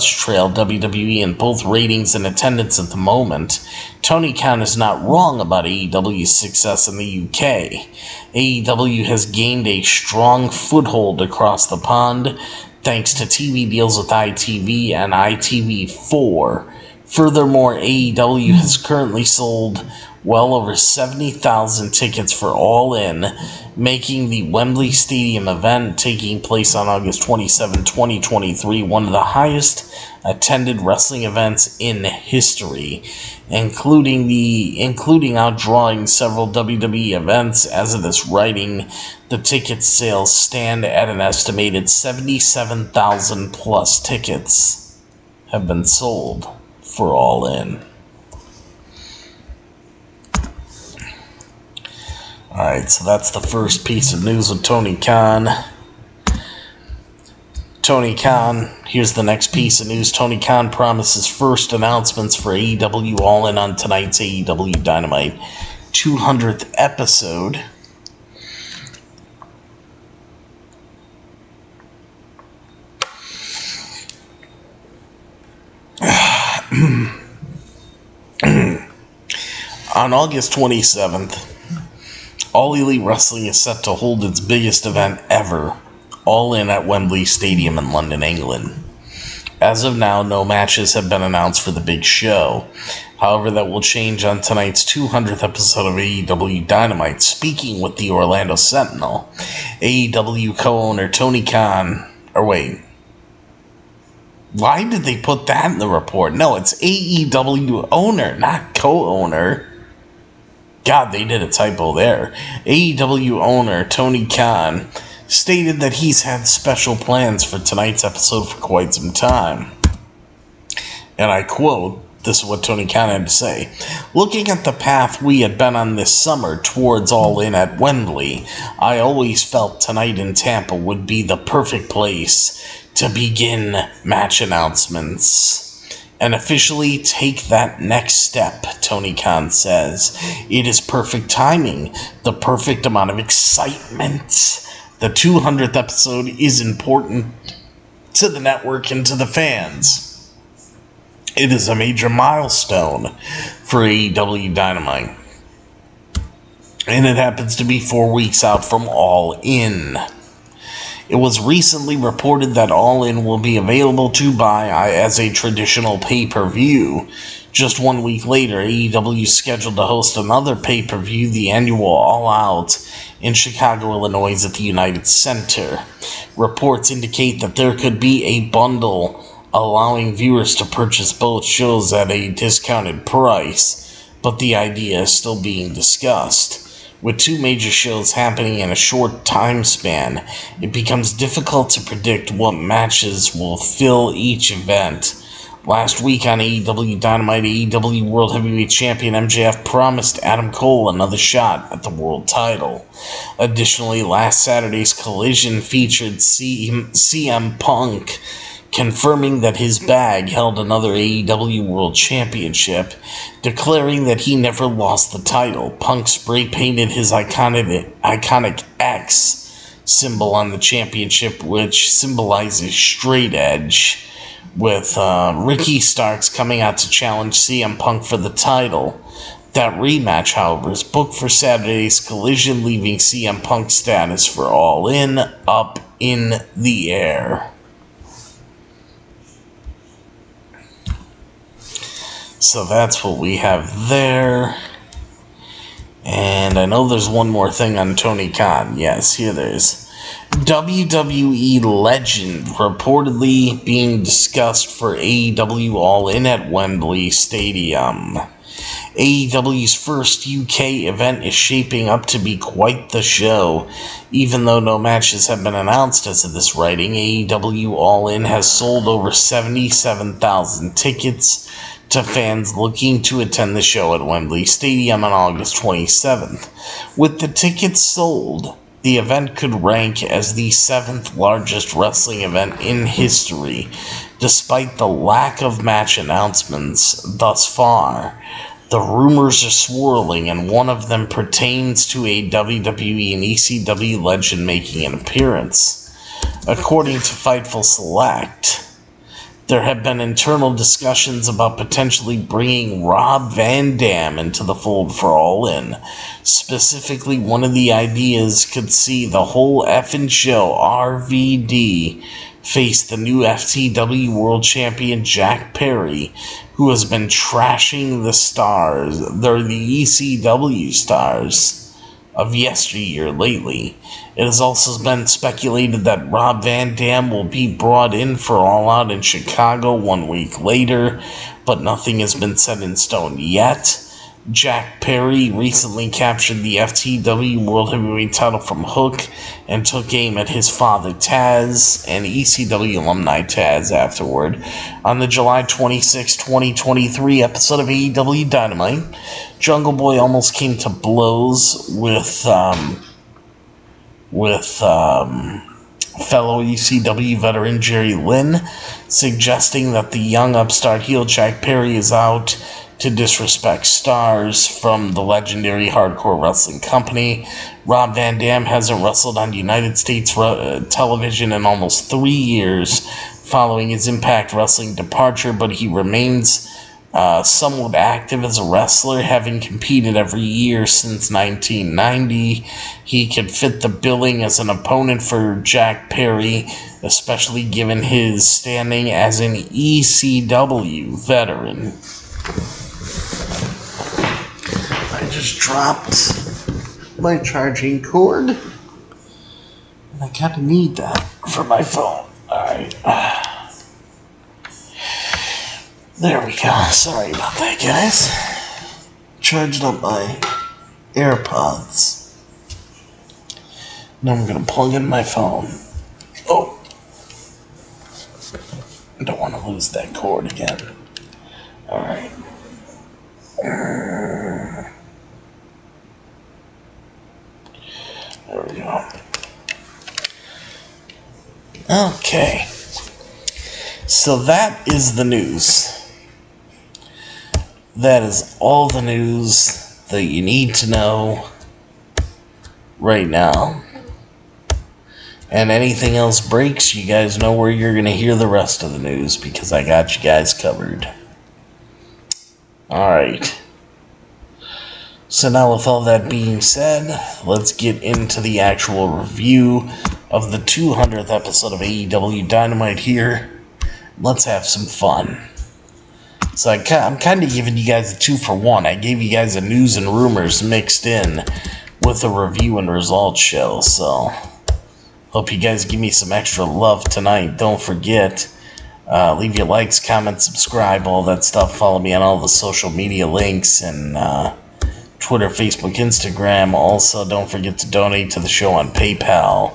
trail WWE in both ratings and attendance at the moment, Tony Khan is not wrong about AEW's success in the UK. AEW has gained a strong foothold across the pond thanks to TV deals with ITV and ITV4. Furthermore, AEW has currently sold well over 70,000 tickets for All In, making the Wembley Stadium event taking place on August 27, 2023, one of the highest attended wrestling events in history, including outdrawing several WWE events. As of this writing, the ticket sales stand at an estimated 77,000 plus tickets have been sold for All In. Alright, so that's the first piece of news with Tony Khan. Here's the next piece of news. Tony Khan promises first announcements for AEW All In on tonight's AEW Dynamite 200th episode. On August 27th, All Elite Wrestling is set to hold its biggest event ever, All In at Wembley Stadium in London, England. As of now, no matches have been announced for the big show. However, that will change on tonight's 200th episode of AEW Dynamite. Speaking with the Orlando Sentinel, AEW co-owner Tony Khan... why did they put that in the report? No, it's AEW owner, not co-owner. God, they did a typo there. AEW owner Tony Khan stated that he's had special plans for tonight's episode for quite some time. And I quote, this is what Tony Khan had to say. Looking at the path we had been on this summer towards All In at Wembley, I always felt tonight in Tampa would be the perfect place to begin match announcements and officially take that next step, Tony Khan says. It is perfect timing, the perfect amount of excitement. The 200th episode is important to the network and to the fans. It is a major milestone for AEW Dynamite. And it happens to be 4 weeks out from All In. It was recently reported that All In will be available to buy as a traditional pay-per-view. Just 1 week later, AEW is scheduled to host another pay-per-view, the annual All Out, in Chicago, Illinois at the United Center. Reports indicate that there could be a bundle allowing viewers to purchase both shows at a discounted price, but the idea is still being discussed. With two major shows happening in a short time span, it becomes difficult to predict what matches will fill each event. Last week on AEW Dynamite, AEW World Heavyweight Champion MJF promised Adam Cole another shot at the world title. Additionally, last Saturday's Collision featured CM Punk confirming that his bag held another AEW World Championship, declaring that he never lost the title. Punk spray-painted his iconic X symbol on the championship, which symbolizes straight edge, with Ricky Starks coming out to challenge CM Punk for the title. That rematch, however, is booked for Saturday's Collision, leaving CM Punk's status for All In up in the air. So that's what we have there. And I know there's one more thing on Tony Khan. Yes, here there is. WWE Legend reportedly being discussed for AEW All In at Wembley Stadium. AEW's first UK event is shaping up to be quite the show. Even though no matches have been announced as of this writing, AEW All In has sold over 77,000 tickets to fans looking to attend the show at Wembley Stadium on August 27th. With the tickets sold, the event could rank as the 7th largest wrestling event in history, despite the lack of match announcements thus far. The rumors are swirling, and one of them pertains to a WWE and ECW legend making an appearance. According to Fightful Select, there have been internal discussions about potentially bringing Rob Van Dam into the fold for All In. Specifically, one of the ideas could see the whole effing show, RVD, face the new FTW World Champion Jack Perry, who has been trashing the stars, they're the ECW stars of yesteryear lately. It has also been speculated that Rob Van Dam will be brought in for All Out in Chicago 1 week later, but nothing has been set in stone yet. Jack Perry recently captured the FTW World Heavyweight title from Hook and took aim at his father Taz and ECW alumni Taz afterward. On the July 26, 2023 episode of AEW Dynamite, Jungle Boy almost came to blows with fellow ECW veteran Jerry Lynn, suggesting that the young upstart heel Jack Perry is out to disrespect stars from the legendary Hardcore Wrestling Company. Rob Van Dam hasn't wrestled on United States television in almost 3 years following his Impact Wrestling departure, but he remains somewhat active as a wrestler, having competed every year since 1990. He could fit the billing as an opponent for Jack Perry, especially given his standing as an ECW veteran. I just dropped my charging cord, and I kind of need that for my phone. Alright. There we go. Sorry about that, guys. Charged up my AirPods. Now I'm going to plug in my phone. Oh. I don't want to lose that cord again. Alright. There we go. Okay. So that is the news. That is all the news that you need to know right now. And anything else breaks, you guys know where you're going to hear the rest of the news, because I got you guys covered. Alright. So now with all that being said, let's get into the actual review of the 200th episode of AEW Dynamite here. Let's have some fun. So I'm kind of giving you guys a 2-for-1. I gave you guys a news and rumors mixed in with a review and results show. So hope you guys give me some extra love tonight. Don't forget, leave your likes, comments, subscribe, all that stuff. Follow me on all the social media links and Twitter, Facebook, Instagram. Also, don't forget to donate to the show on PayPal.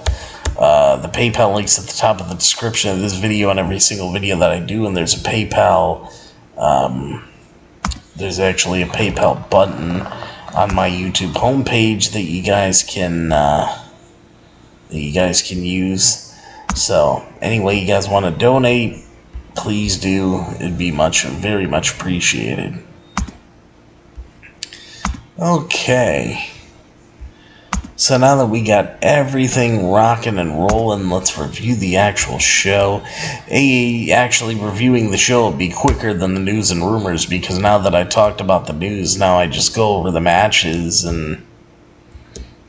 The PayPal link's at the top of the description of this video and every single video that I do, and there's a PayPal. There's actually a PayPal button on my YouTube homepage that you guys can use. So anyway, you guys want to donate, please do. It'd be very much appreciated. Okay. So now that we got everything rocking and rolling, let's review the actual show. Actually reviewing the show will be quicker than the news and rumors, because now that I talked about the news, now I just go over the matches, and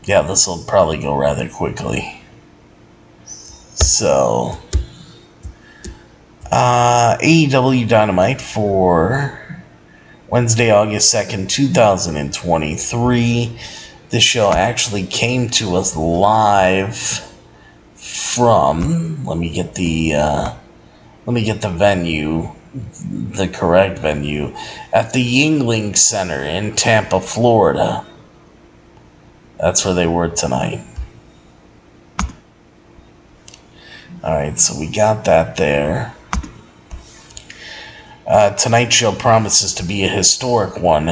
yeah, this will probably go rather quickly. So, AEW Dynamite for Wednesday, August 2nd, 2023. This show actually came to us live from, let me get the venue, the correct venue, at the Yuengling Center in Tampa, Florida. That's where they were tonight. Alright, so we got that there. Tonight's show promises to be a historic one,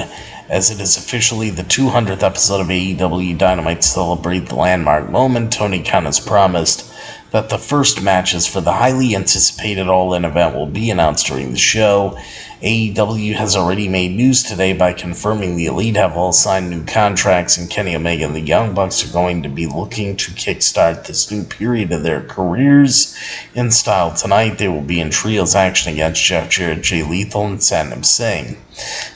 as it is officially the 200th episode of AEW Dynamite. To celebrate the landmark moment, Tony Khan has promised that the first matches for the highly anticipated All-In event will be announced during the show. AEW has already made news today by confirming the Elite have all signed new contracts, and Kenny Omega and the Young Bucks are going to be looking to kickstart this new period of their careers. In style tonight, they will be in trios action against Jeff Jarrett, Jay Lethal, and Satnam Singh.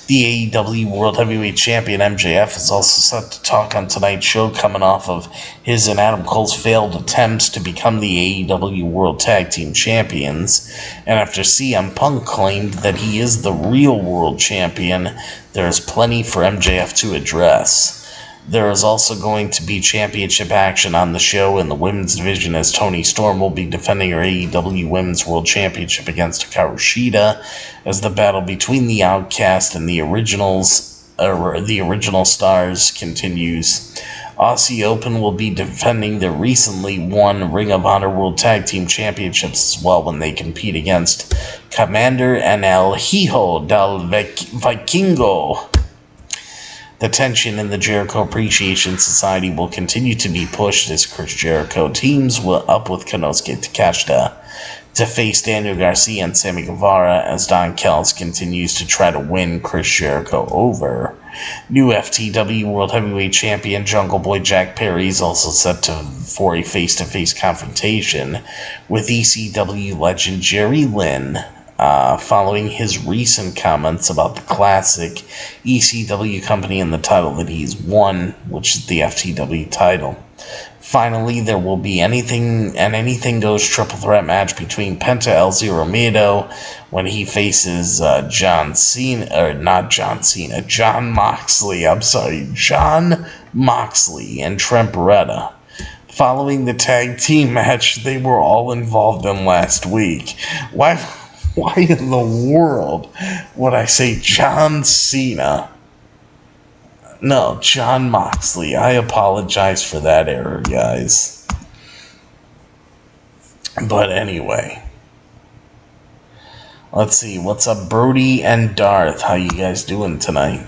The AEW World Heavyweight Champion MJF is also set to talk on tonight's show, coming off of his and Adam Cole's failed attempts to become the AEW World Tag Team Champions. And after CM Punk claimed that he is the real World Champion, there is plenty for MJF to address. There is also going to be championship action on the show in the women's division, as Toni Storm will be defending her AEW Women's World Championship against Hikaru Shida, as the battle between the Outcast and the original stars continues. Aussie Open will be defending their recently won Ring of Honor World Tag Team Championships as well, when they compete against Commander and El Hijo del Vikingo. The tension in the Jericho Appreciation Society will continue to be pushed as Chris Jericho teams up with Konosuke Takeshita to face Daniel Garcia and Sammy Guevara, as Don Callis continues to try to win Chris Jericho over. New FTW World Heavyweight Champion Jungle Boy Jack Perry is also set for a face-to-face confrontation with ECW legend Jerry Lynn following his recent comments about the classic ECW company and the title that he's won, which is the FTW title. Finally, there will be anything goes triple threat match between Penta El Zero Miedo when he faces John Moxley and Trent Beretta. Following the tag team match they were all involved in last week. Why in the world would I say John Cena? No, John Moxley. I apologize for that error, guys. But anyway. Let's see. What's up, Brody and Darth? How you guys doing tonight?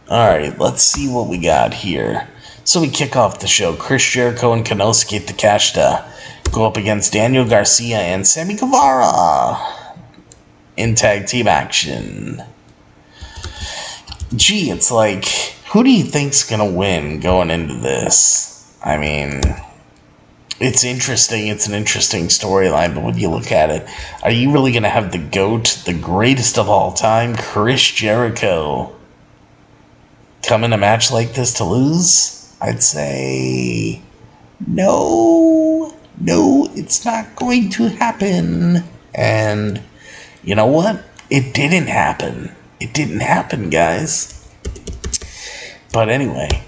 Alright, let's see what we got here. So we kick off the show. Chris Jericho and Konosuke Takeshita go up against Daniel Garcia and Sammy Guevara in tag team action. Gee, it's like, who do you think's gonna win going into this? I mean, it's interesting. It's an interesting storyline, but when you look at it, are you really gonna have the GOAT, the greatest of all time, Chris Jericho, come in a match like this to lose? I'd say no, it's not going to happen. And you know what? It didn't happen. It didn't happen, guys. But anyway,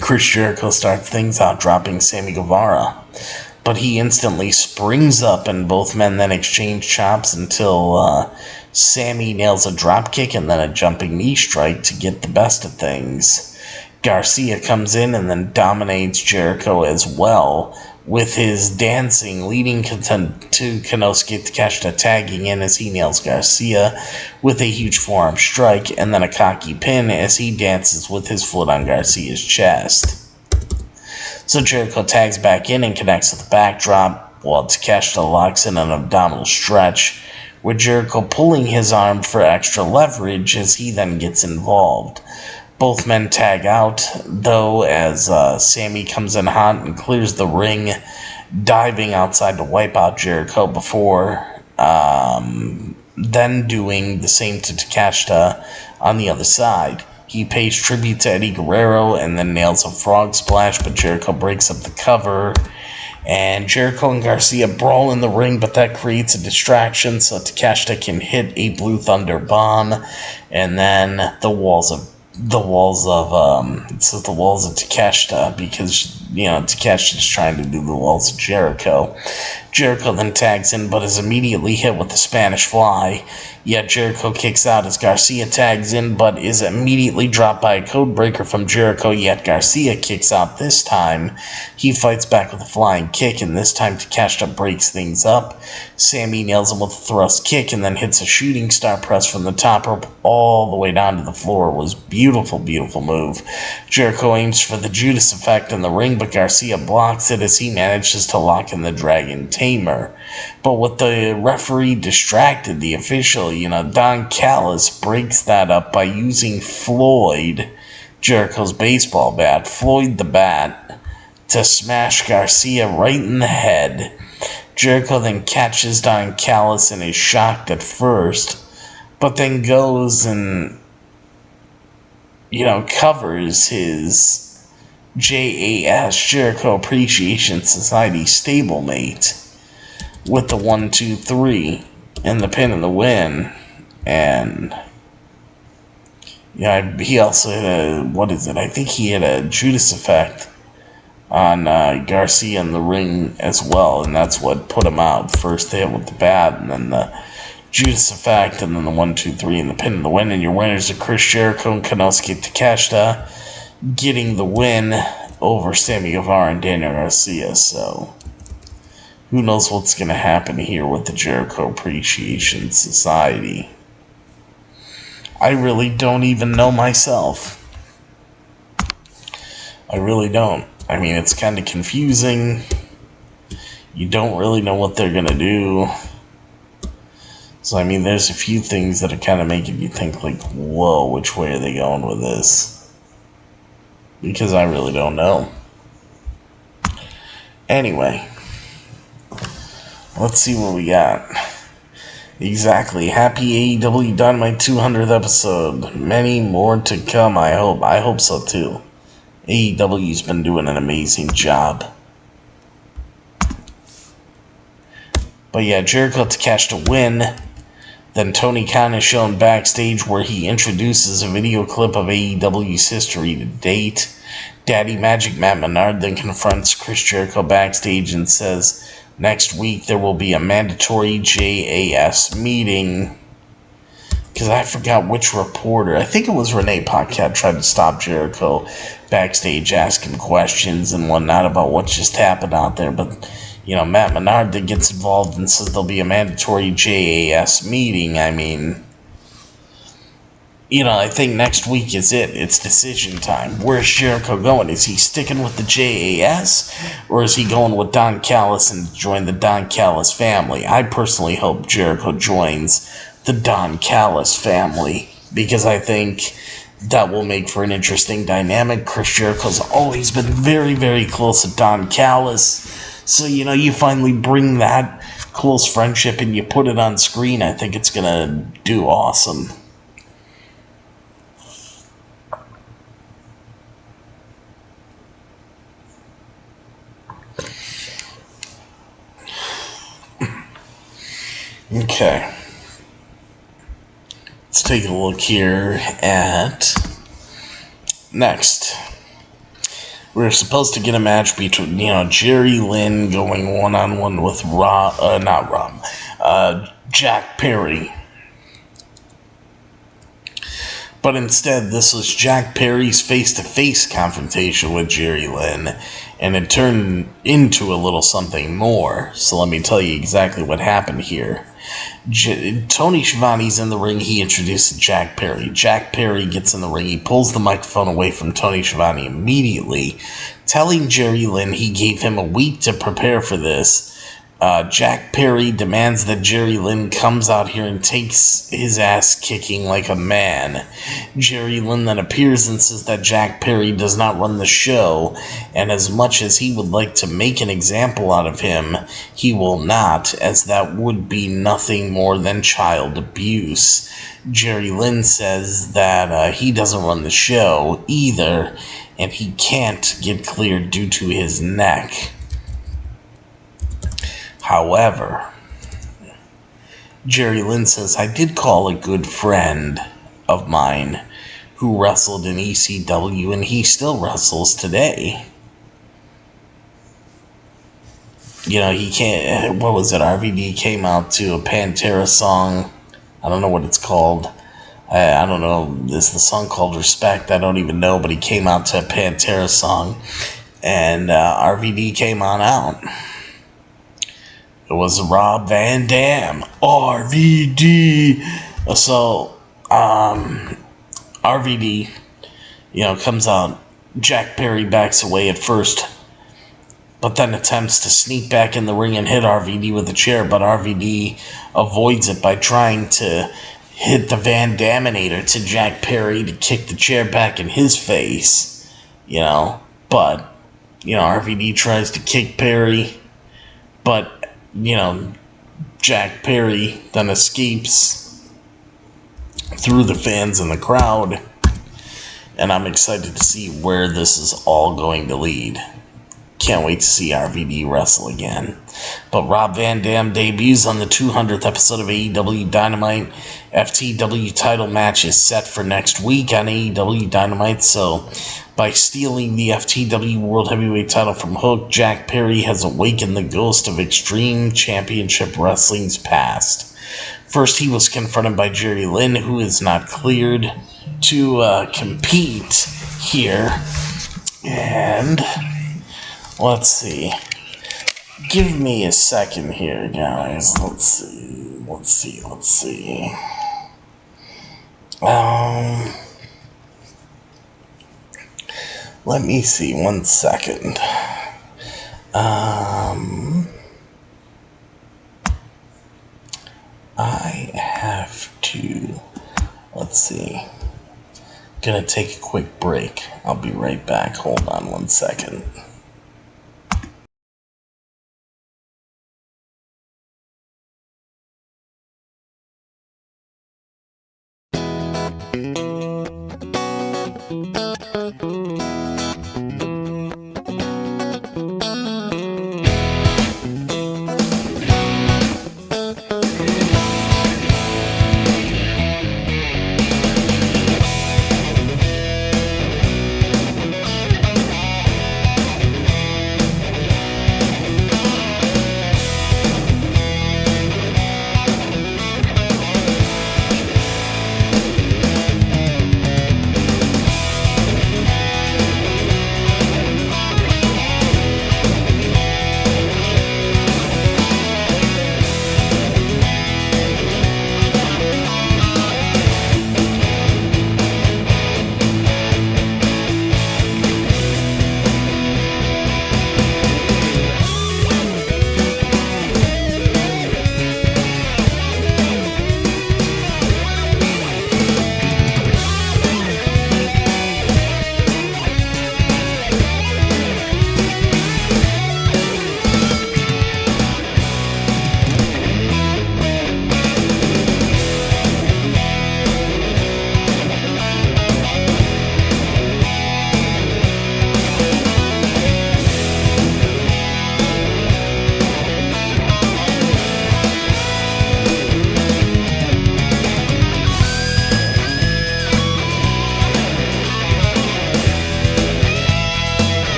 Chris Jericho starts things out, dropping Sammy Guevara. But he instantly springs up, and both men then exchange chops until Sammy nails a dropkick and then a jumping knee strike to get the best of things. Garcia comes in and then dominates Jericho as well, with his dancing leading to Konosuke Takeshita tagging in as he nails Garcia with a huge forearm strike and then a cocky pin as he dances with his foot on Garcia's chest. So Jericho tags back in and connects with the backdrop while Takeshita locks in an abdominal stretch, with Jericho pulling his arm for extra leverage as he then gets involved. Both men tag out, though, as Sammy comes in hot and clears the ring, diving outside to wipe out Jericho before then doing the same to Takeshita on the other side. He pays tribute to Eddie Guerrero and then nails a frog splash, but Jericho breaks up the cover. And Jericho and Garcia brawl in the ring, but that creates a distraction so Takeshita can hit a Blue Thunder bomb, and then the walls of Takeshita, because, Takeshita's trying to do the walls of Jericho. Jericho then tags in, but is immediately hit with the Spanish Fly. Yet Jericho kicks out as Garcia tags in, but is immediately dropped by a codebreaker from Jericho, yet Garcia kicks out this time. He fights back with a flying kick, and this time Takeshita breaks things up. Sammy nails him with a thrust kick, and then hits a shooting star press from the top rope all the way down to the floor. It was beautiful, beautiful move. Jericho aims for the Judas effect in the ring, but Garcia blocks it as he manages to lock in the Dragon Tamer. But with the referee distracted, the official, Don Callis, breaks that up by using Floyd, Jericho's baseball bat, Floyd the Bat, to smash Garcia right in the head. Jericho then catches Don Callis and is shocked at first, but then goes and, covers his JAS, Jericho Appreciation Society stablemate, with the 1-2-3 and the pin and the win. And he also hit I think he had a Judas effect on Garcia in the ring as well, and that's what put him out. First they hit with the bat, and then the Judas effect, and then the 1-2-3 and the pin and the win. And your winners are Chris Jericho and Konosuke Takeshita, getting the win over Sammy Guevara and Daniel Garcia. So who knows what's going to happen here with the Jericho Appreciation Society. I really don't even know myself. I really don't. I mean, it's kind of confusing. You don't really know what they're going to do. So, I mean, there's a few things that are kind of making you think, like, whoa, which way are they going with this? Because I really don't know. Anyway, let's see what we got. Exactly. Happy AEW Dynamite 200th episode. Many more to come, I hope. I hope so, too. AEW's been doing an amazing job. But yeah, Jericho to cash to win. Then Tony Khan is shown backstage where he introduces a video clip of AEW's history to date. Daddy Magic Matt Menard then confronts Chris Jericho backstage and says next week there will be a mandatory JAS meeting. Because I forgot which reporter. I think it was Renee Paquette tried to stop Jericho backstage asking questions and whatnot about what just happened out there. But, Matt Menard that gets involved and says there'll be a mandatory JAS meeting. I mean, I think next week is it. It's decision time. Where's Jericho going? Is he sticking with the JAS? Or is he going with Don Callis and join the Don Callis family? I personally hope Jericho joins the Don Callis family, because I think that will make for an interesting dynamic. Chris Jericho's always been very, very close to Don Callis, so you finally bring that close friendship and you put it on screen. I think it's gonna do awesome. Okay. Let's take a look here at next. We're supposed to get a match between, Jerry Lynn going one-on-one with Jack Perry. But instead, this was Jack Perry's face-to-face confrontation with Jerry Lynn, and it turned into a little something more. So let me tell you exactly what happened here. Tony Schiavone's in the ring. He introduces Jack Perry. Jack Perry gets in the ring. He pulls the microphone away from Tony Schiavone immediately, telling Jerry Lynn he gave him a week to prepare for this. Jack Perry demands that Jerry Lynn comes out here and takes his ass kicking like a man. Jerry Lynn then appears and says that Jack Perry does not run the show, and as much as he would like to make an example out of him, he will not, as that would be nothing more than child abuse. Jerry Lynn says that he doesn't run the show either, and he can't get cleared due to his neck. However, Jerry Lynn says, I did call a good friend of mine who wrestled in ECW, and he still wrestles today. He can't, what was it, RVD came out to a Pantera song. I don't know what it's called. I don't know, is the song called Respect? I don't even know, but he came out to a Pantera song, and RVD came on out. It was Rob Van Dam, RVD. So, RVD, comes out. Jack Perry backs away at first, but then attempts to sneak back in the ring and hit RVD with a chair, but RVD avoids it by trying to hit the Van Daminator to Jack Perry to kick the chair back in his face, but, RVD tries to kick Perry, but Jack Perry then escapes through the fans in the crowd, and I'm excited to see where this is all going to lead. Can't wait to see RVD wrestle again. But Rob Van Dam debuts on the 200th episode of AEW Dynamite. FTW title match is set for next week on AEW Dynamite, so by stealing the FTW World Heavyweight title from Hook, Jack Perry has awakened the ghost of Extreme Championship Wrestling's past. First, he was confronted by Jerry Lynn, who is not cleared to compete here. And let's see. Give me a second here, guys. Let's see. Let me see, 1 second. I have to, let's see. Gonna take a quick break. I'll be right back. Hold on 1 second.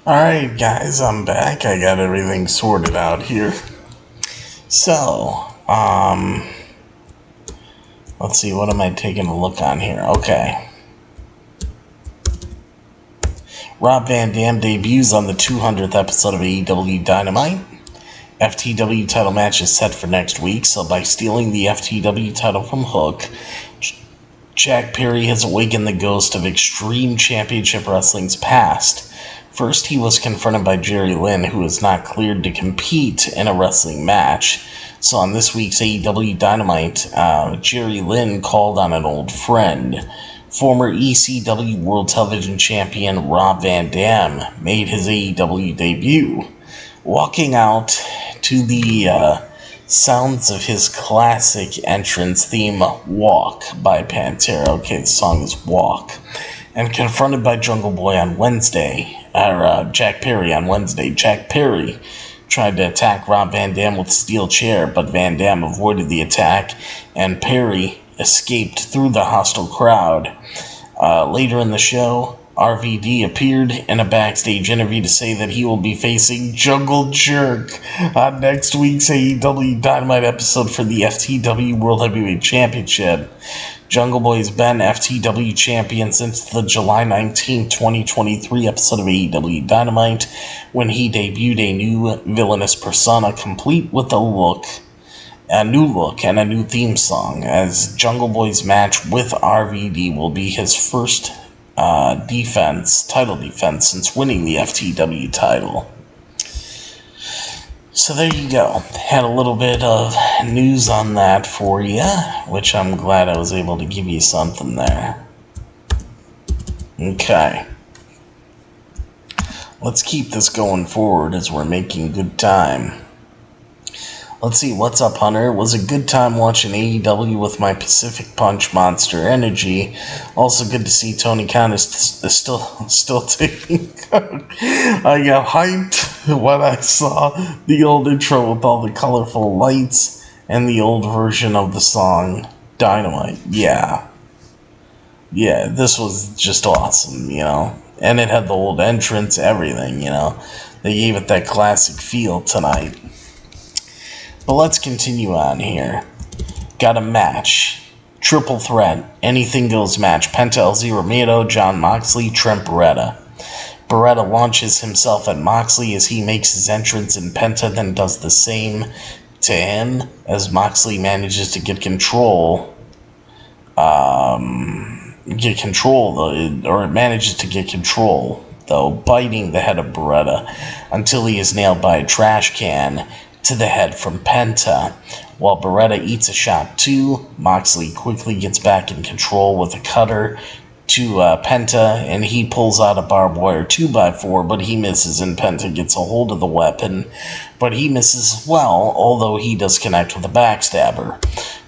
Alright, guys, I'm back. I got everything sorted out here. So, let's see, what am I taking a look on here? Okay. Rob Van Dam debuts on the 200th episode of AEW Dynamite. FTW title match is set for next week, so by stealing the FTW title from Hook, Jack Perry has awakened the ghost of Extreme Championship Wrestling's past. First, he was confronted by Jerry Lynn, who is not cleared to compete in a wrestling match. So on this week's AEW Dynamite, Jerry Lynn called on an old friend. Former ECW World Television Champion Rob Van Dam made his AEW debut, walking out to the sounds of his classic entrance theme, Walk, by Pantera. Okay, the song is Walk. And confronted by Jungle Boy on Wednesday, Jack Perry on Wednesday. Jack Perry tried to attack Rob Van Dam with a steel chair, but Van Dam avoided the attack, and Perry escaped through the hostile crowd. Later in the show, RVD appeared in a backstage interview to say that he will be facing Jungle Jerk on next week's AEW Dynamite episode for the FTW World Heavyweight Championship. Jungle Boy has been FTW champion since the July 19, 2023 episode of AEW Dynamite, when he debuted a new villainous persona complete with a new look and a new theme song, as Jungle Boy's match with RVD will be his first title defense since winning the FTW title. So there you go. Had a little bit of news on that for you, which I'm glad I was able to give you something there. Okay. Let's keep this going forward as we're making good time. Let's see, what's up, Hunter? It was a good time watching AEW with my Pacific Punch Monster Energy. Also good to see Tony Khan is still taking. I got hyped when I saw the old intro with all the colorful lights and the old version of the song Dynamite. Yeah, this was just awesome, And it had the old entrance, everything, They gave it that classic feel tonight. But let's continue on here. Got a match. Triple threat. Anything goes match. Penta, LZ Romero, Jon Moxley, Trent Beretta. Beretta launches himself at Moxley as he makes his entrance, and Penta then does the same to him as Moxley manages to get control. Manages to get control, though, biting the head of Beretta until he is nailed by a trash can to the head from Penta. While Beretta eats a shot too, Moxley quickly gets back in control with a cutter to Penta, and he pulls out a barbed wire 2x4, but he misses, and Penta gets a hold of the weapon, but he misses as well, although he does connect with a backstabber.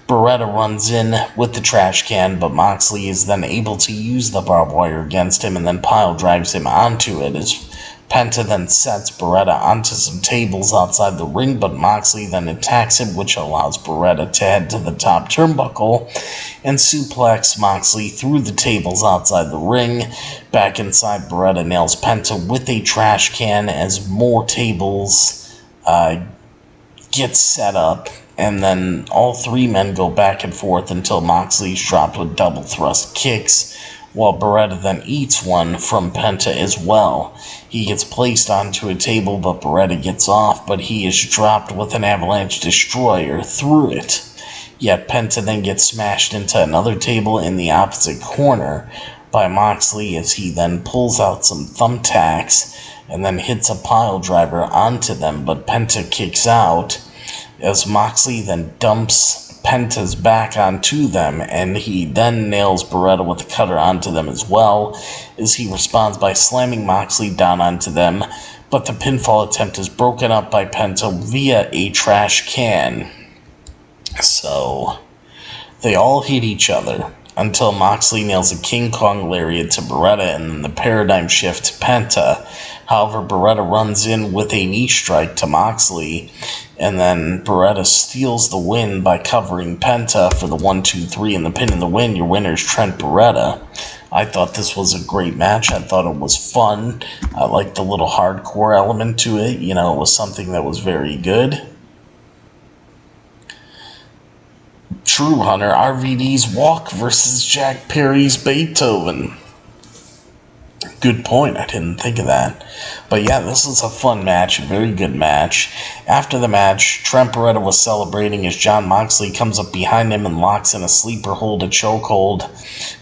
Beretta runs in with the trash can, but Moxley is then able to use the barbed wire against him and then pile drives him onto it as Penta then sets Beretta onto some tables outside the ring, but Moxley then attacks him, which allows Beretta to head to the top turnbuckle and suplex Moxley through the tables outside the ring. Back inside, Beretta nails Penta with a trash can as more tables get set up, and then all three men go back and forth until Moxley's dropped with double thrust kicks, while Beretta then eats one from Penta as well. He gets placed onto a table, but Beretta gets off, but he is dropped with an avalanche destroyer through it. Yet Penta then gets smashed into another table in the opposite corner by Moxley as he then pulls out some thumbtacks and then hits a pile driver onto them, but Penta kicks out as Moxley then dumps Penta's back onto them, and he then nails Beretta with a cutter onto them as well, as he responds by slamming Moxley down onto them, but the pinfall attempt is broken up by Penta via a trash can. So, they all hit each other until Moxley nails a King Kong lariat to Beretta and then the paradigm shift to Penta. However, Beretta runs in with a knee strike to Moxley, and then Beretta steals the win by covering Penta for the 1-2-3 and the pin in the win. Your winner is Trent Beretta. I thought this was a great match. I thought it was fun. I liked the little hardcore element to it. It was something that was very good. True Hunter, RVD's Walk versus Jack Perry's Beethoven. Good point, I didn't think of that. But yeah, this was a fun match, a very good match. After the match, Trent Beretta was celebrating as Jon Moxley comes up behind him and locks in a sleeper hold, a chokehold.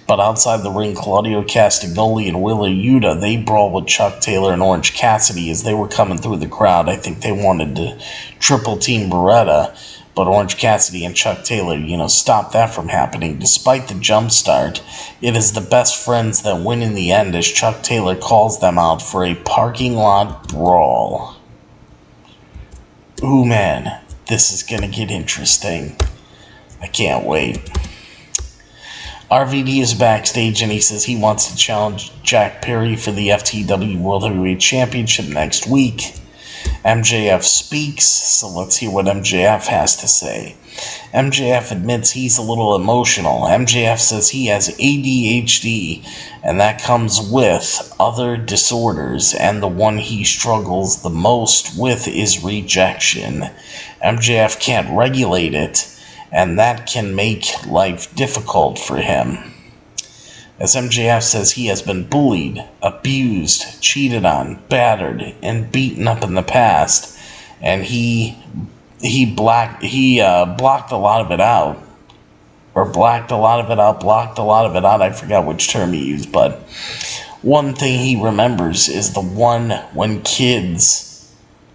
But outside the ring, Claudio Castagnoli and Willa Yuta, they brawl with Chuck Taylor and Orange Cassidy as they were coming through the crowd. I think they wanted to triple team Beretta, but Orange Cassidy and Chuck Taylor, stopped that from happening. Despite the jump start, it is the best friends that win in the end as Chuck Taylor calls them out for a parking lot brawl. Ooh, man, this is going to get interesting. I can't wait. RVD is backstage and he says he wants to challenge Jack Perry for the FTW World Heavyweight Championship next week. MJF speaks, so let's hear what MJF has to say. MJF admits he's a little emotional. MJF says he has ADHD, and that comes with other disorders, and the one he struggles the most with is rejection. MJF can't regulate it, and that can make life difficult for him. As MJF says, he has been bullied, abused, cheated on, battered, and beaten up in the past, and he blocked a lot of it out. Or blocked a lot of it out, I forgot which term he used, but one thing he remembers is the one when kids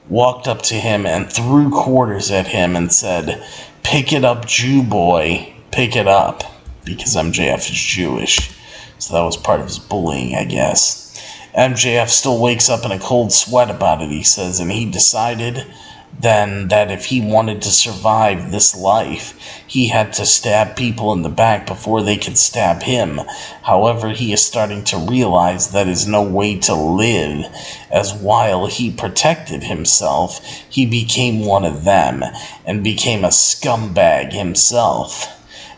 walked up to him and threw quarters at him and said, "Pick it up, Jew boy, pick it up," because MJF is Jewish. So that was part of his bullying, I guess. MJF still wakes up in a cold sweat about it, he says, and he decided then that if he wanted to survive this life, he had to stab people in the back before they could stab him. However, he is starting to realize that is no way to live, as while he protected himself, he became one of them, and became a scumbag himself.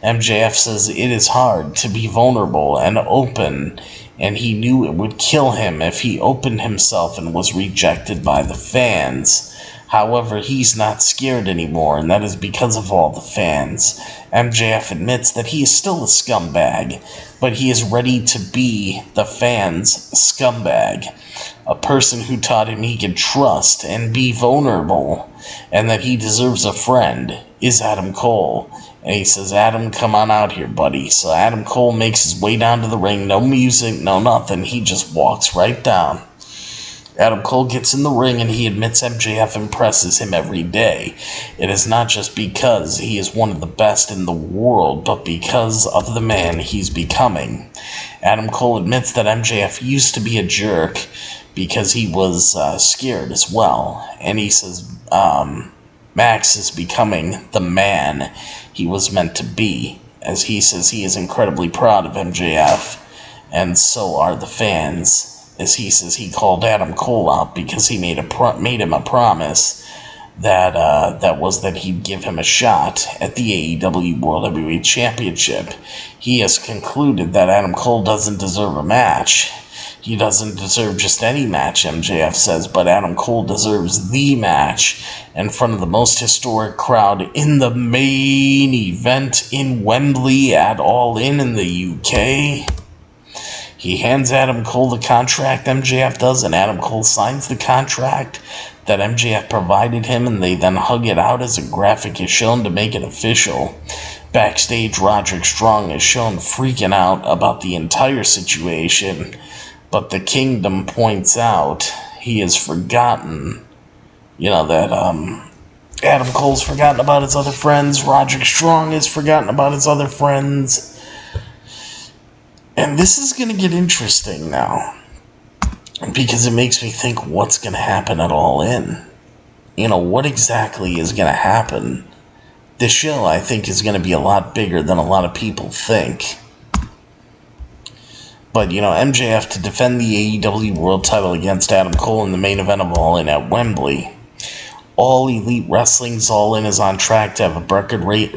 MJF says it is hard to be vulnerable and open, and he knew it would kill him if he opened himself and was rejected by the fans. However, he's not scared anymore, and that is because of all the fans. MJF admits that he is still a scumbag, but he is ready to be the fans' scumbag. A person who taught him he could trust and be vulnerable, and that he deserves a friend, is Adam Cole. And he says, "Adam, come on out here, buddy." So Adam Cole makes his way down to the ring. No music, no nothing. He just walks right down. Adam Cole gets in the ring and he admits MJF impresses him every day. It is not just because he is one of the best in the world, but because of the man he's becoming. Adam Cole admits that MJF used to be a jerk because he was scared as well. And he says Max is becoming the man he was meant to be. As he says, he is incredibly proud of MJF, and so are the fans. As he says, he called Adam Cole out because he made him a promise that was that he'd give him a shot at the AEW World Heavyweight Championship. He has concluded that Adam Cole doesn't deserve a match. He doesn't deserve just any match, MJF says, but Adam Cole deserves the match in front of the most historic crowd in the main event in Wembley at All In the UK. He hands Adam Cole the contract, MJF does, and Adam Cole signs the contract that MJF provided him, and they then hug it out as a graphic is shown to make it official. Backstage, Roderick Strong is shown freaking out about the entire situation, but the Kingdom points out he has forgotten, that Adam Cole's forgotten about his other friends, Roderick Strong has forgotten about his other friends. And this is going to get interesting now, because it makes me think what's going to happen at All In. What exactly is going to happen? This show, I think, is going to be a lot bigger than a lot of people think. But, MJF to defend the AEW World title against Adam Cole in the main event of All In at Wembley. All Elite Wrestling's All In is on track to have a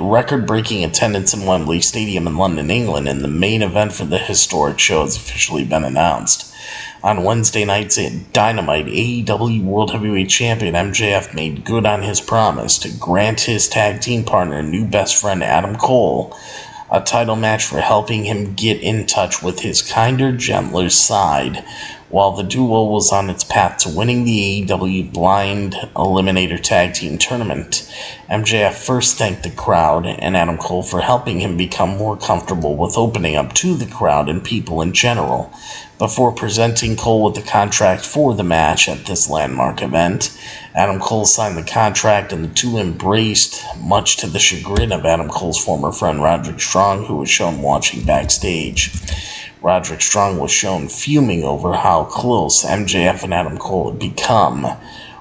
record-breaking attendance in Wembley Stadium in London, England, and the main event for the historic show has officially been announced. On Wednesday night's Dynamite, AEW World Heavyweight Champion MJF made good on his promise to grant his tag team partner and new best friend Adam Cole a title match for helping him get in touch with his kinder, gentler side, while the duo was on its path to winning the AEW Blind Eliminator Tag Team Tournament. MJF first thanked the crowd and Adam Cole for helping him become more comfortable with opening up to the crowd and people in general, before presenting Cole with the contract for the match at this landmark event. Adam Cole signed the contract and the two embraced, much to the chagrin of Adam Cole's former friend Roderick Strong, who was shown watching backstage. Roderick Strong was shown fuming over how close MJF and Adam Cole had become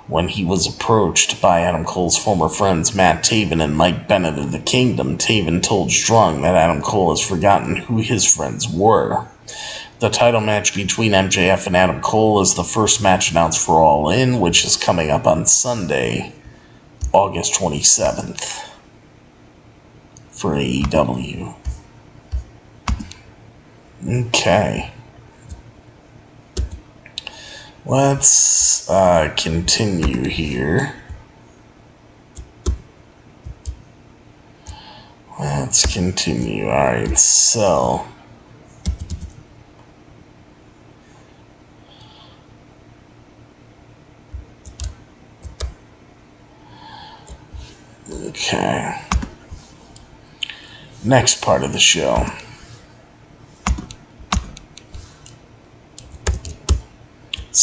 when he was approached by Adam Cole's former friends Matt Taven and Mike Bennett of the Kingdom. Taven told Strong that Adam Cole has forgotten who his friends were. The title match between MJF and Adam Cole is the first match announced for All In, which is coming up on Sunday, August 27th, for AEW. Okay. Let's continue here. Alright, so okay. Next part of the show.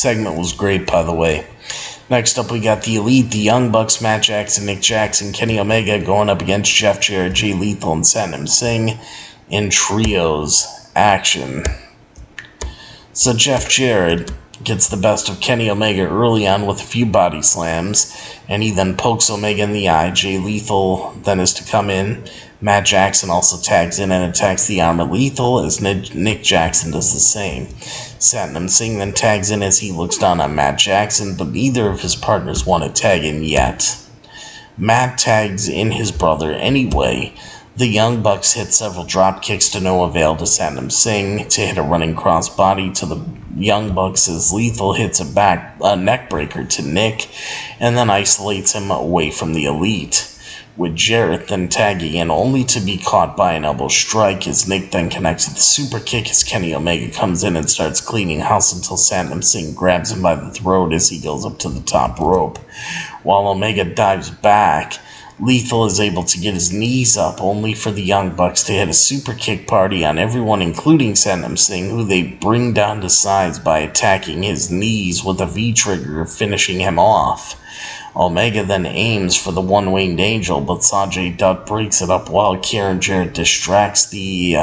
segment was great, by the way. Next up, we got the Elite, the Young Bucks, Matt Jackson, Nick Jackson, Kenny Omega going up against Jeff Jarrett, Jay Lethal, and Satnam Singh in trios action. So Jeff Jarrett gets the best of Kenny Omega early on with a few body slams, and he then pokes Omega in the eye. Jay Lethal then is to come in. Matt Jackson also tags in and attacks the arm of Lethal as Nick Jackson does the same. Satnam Singh then tags in as he looks down on Matt Jackson, but neither of his partners want to tag in yet. Matt tags in his brother anyway. The Young Bucks hit several drop kicks to no avail to Satnam Singh to hit a running crossbody to the Young Bucks as Lethal hits a neck breaker to Nick and then isolates him away from the Elite, with Jarrett then tagging in only to be caught by an elbow strike as Nick then connects with a super kick as Kenny Omega comes in and starts cleaning house until Satnam Singh grabs him by the throat as he goes up to the top rope. While Omega dives back, Lethal is able to get his knees up, only for the Young Bucks to hit a super kick party on everyone, including Satnam Singh, who they bring down to size by attacking his knees with a V-trigger, finishing him off. Omega then aims for the one-winged angel, but Sanjay Dutt breaks it up while Kieran Jarrett distracts the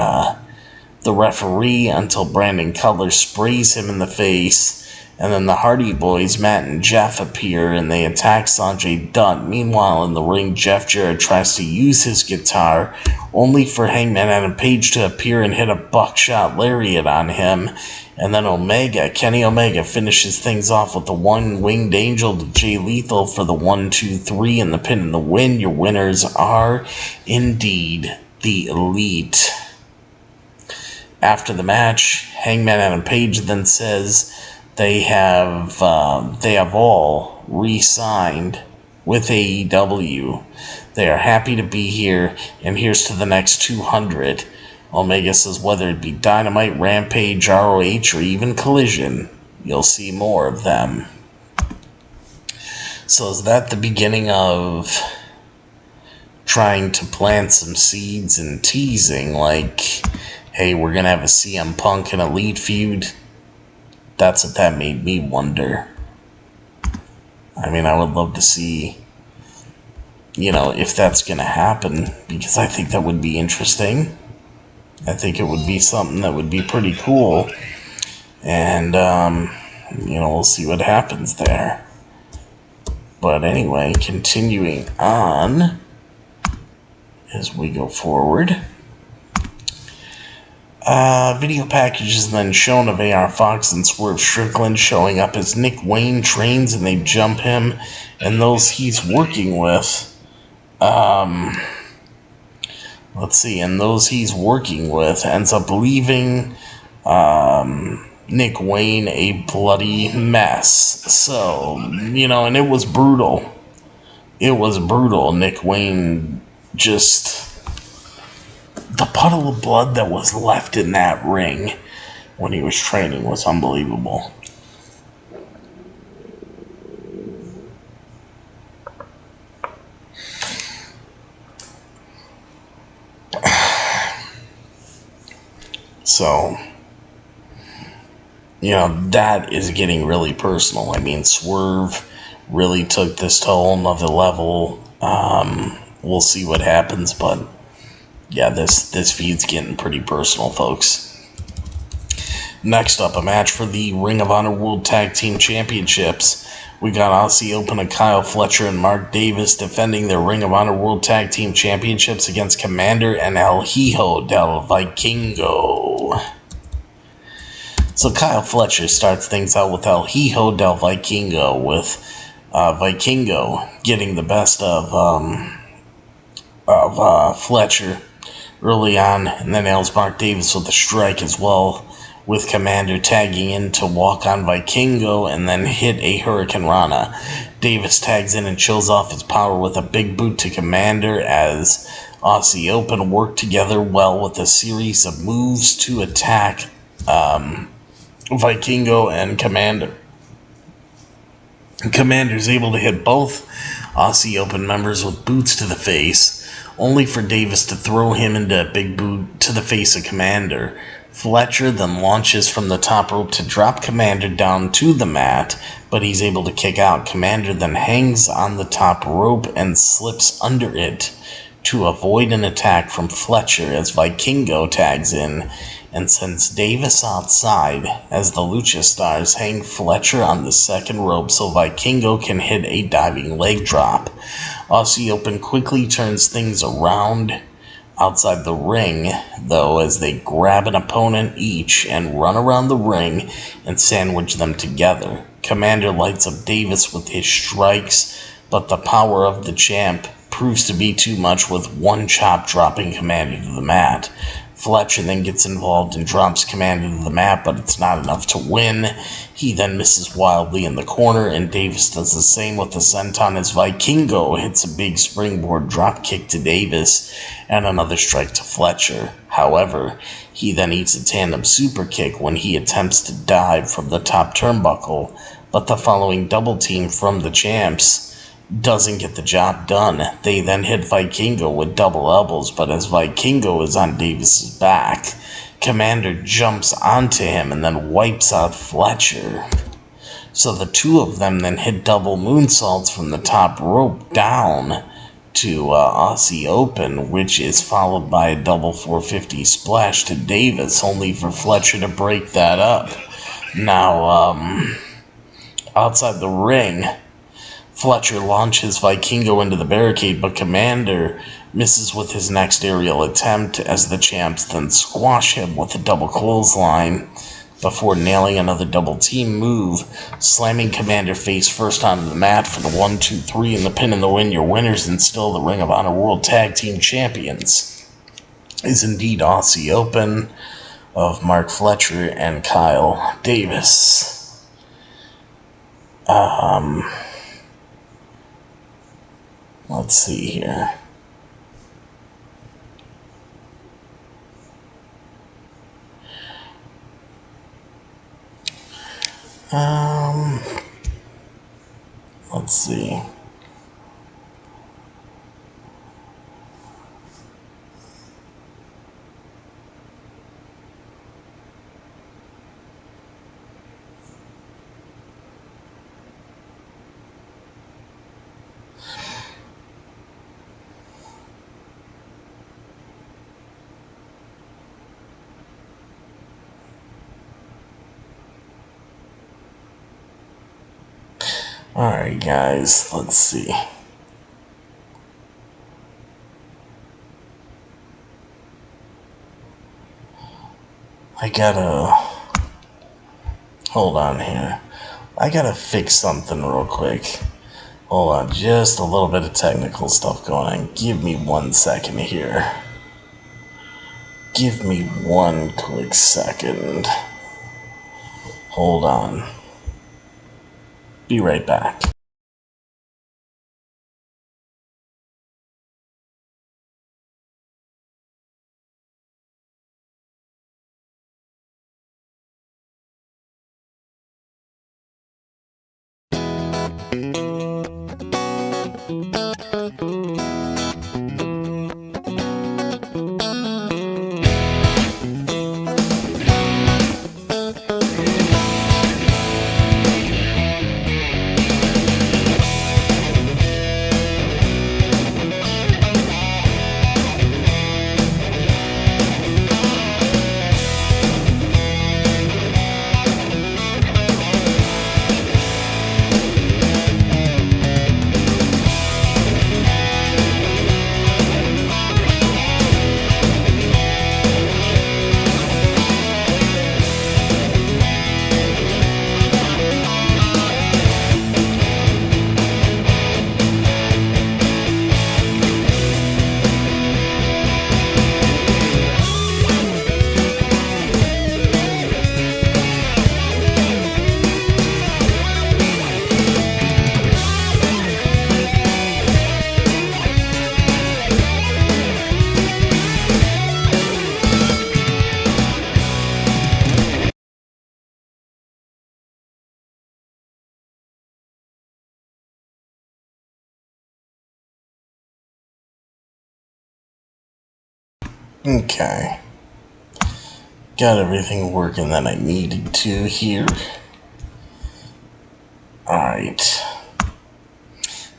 referee until Brandon Cutler sprays him in the face. And then the Hardy Boys, Matt and Jeff, appear and they attack Sanjay Dutt. Meanwhile, in the ring, Jeff Jarrett tries to use his guitar, only for Hangman Adam Page to appear and hit a buckshot lariat on him. And then Kenny Omega, finishes things off with the one-winged angel to Jay Lethal for the 1-2-3 and the pin and the win. Your winners are indeed the Elite. After the match, Hangman Adam Page then says they have all re-signed with AEW. They are happy to be here, and here's to the next 200. Omega says whether it be Dynamite, Rampage, ROH, or even Collision, you'll see more of them. So is that the beginning of trying to plant some seeds and teasing, like, hey, we're going to have a CM Punk and Elite feud? That's what that made me wonder. I mean, I would love to see, if that's going to happen, because I think that would be interesting. I think it would be something that would be pretty cool. And, we'll see what happens there. But anyway, continuing on as we go forward. Video packages then shown of AR Fox and Swerve Strickland showing up as Nick Wayne trains and they jump him, and those he's working with, ends up leaving Nick Wayne a bloody mess. So, and it was brutal. It was brutal. Nick Wayne just... the puddle of blood that was left in that ring when he was training was unbelievable. So, that is getting really personal. I mean, Swerve really took this to a whole nother level. We'll see what happens, but yeah, this feud's getting pretty personal, folks. Next up, a match for the Ring of Honor World Tag Team Championships. We got Aussie Open and Kyle Fletcher and Mark Davis defending their Ring of Honor World Tag Team Championships against Commander and El Hijo del Vikingo. So Kyle Fletcher starts things out with El Hijo del Vikingo, with Vikingo getting the best of Fletcher early on, and then nails Mark Davis with a strike as well, with Commander tagging in to walk on Vikingo and then hit a Hurricane Rana. Davis tags in and chills off his power with a big boot to Commander as Aussie Open work together well with a series of moves to attack Vikingo and Commander. Commander's able to hit both Aussie Open members with boots to the face, only for Davis to throw him into a big boot to the face of Commander. Fletcher then launches from the top rope to drop Commander down to the mat, but he's able to kick out. Commander then hangs on the top rope and slips under it to avoid an attack from Fletcher as Vikingo tags in and sends Davis outside as the Lucha Stars hang Fletcher on the second rope so Vikingo can hit a diving leg drop. Aussie Open quickly turns things around outside the ring, though, as they grab an opponent each and run around the ring and sandwich them together. Commander lights up Davis with his strikes, but the power of the champ proves to be too much, with one chop dropping Commander to the mat. Fletcher then gets involved and drops Commander to the mat, but it's not enough to win. He then misses wildly in the corner, and Davis does the same with the senton as Vikingo hits a big springboard drop kick to Davis and another strike to Fletcher. However, he then eats a tandem super kick when he attempts to dive from the top turnbuckle, but the following double team from the champs doesn't get the job done. They then hit Vikingo with double elbows, but as Vikingo is on Davis's back, Commander jumps onto him and then wipes out Fletcher. So the two of them then hit double moonsaults from the top rope down to Aussie Open, which is followed by a double 450 splash to Davis, only for Fletcher to break that up. Now, outside the ring, Fletcher launches Vikingo into the barricade, but Commander misses with his next aerial attempt as the champs then squash him with a double clothesline before nailing another double team move, slamming Commander face first onto the mat for the 1-2-3 and the pin and the win. Your winners and still the Ring of Honor World Tag Team Champions is indeed Aussie Open of Mark Fletcher and Kyle Davis. Let's see here. Let's see. Alright, guys, let's see. Hold on here. I gotta fix something real quick. Hold on, just a little bit of technical stuff going on. Give me 1 second here. Give me 1 quick second. Hold on. Be right back. Okay. Got everything working that I needed to here. Alright.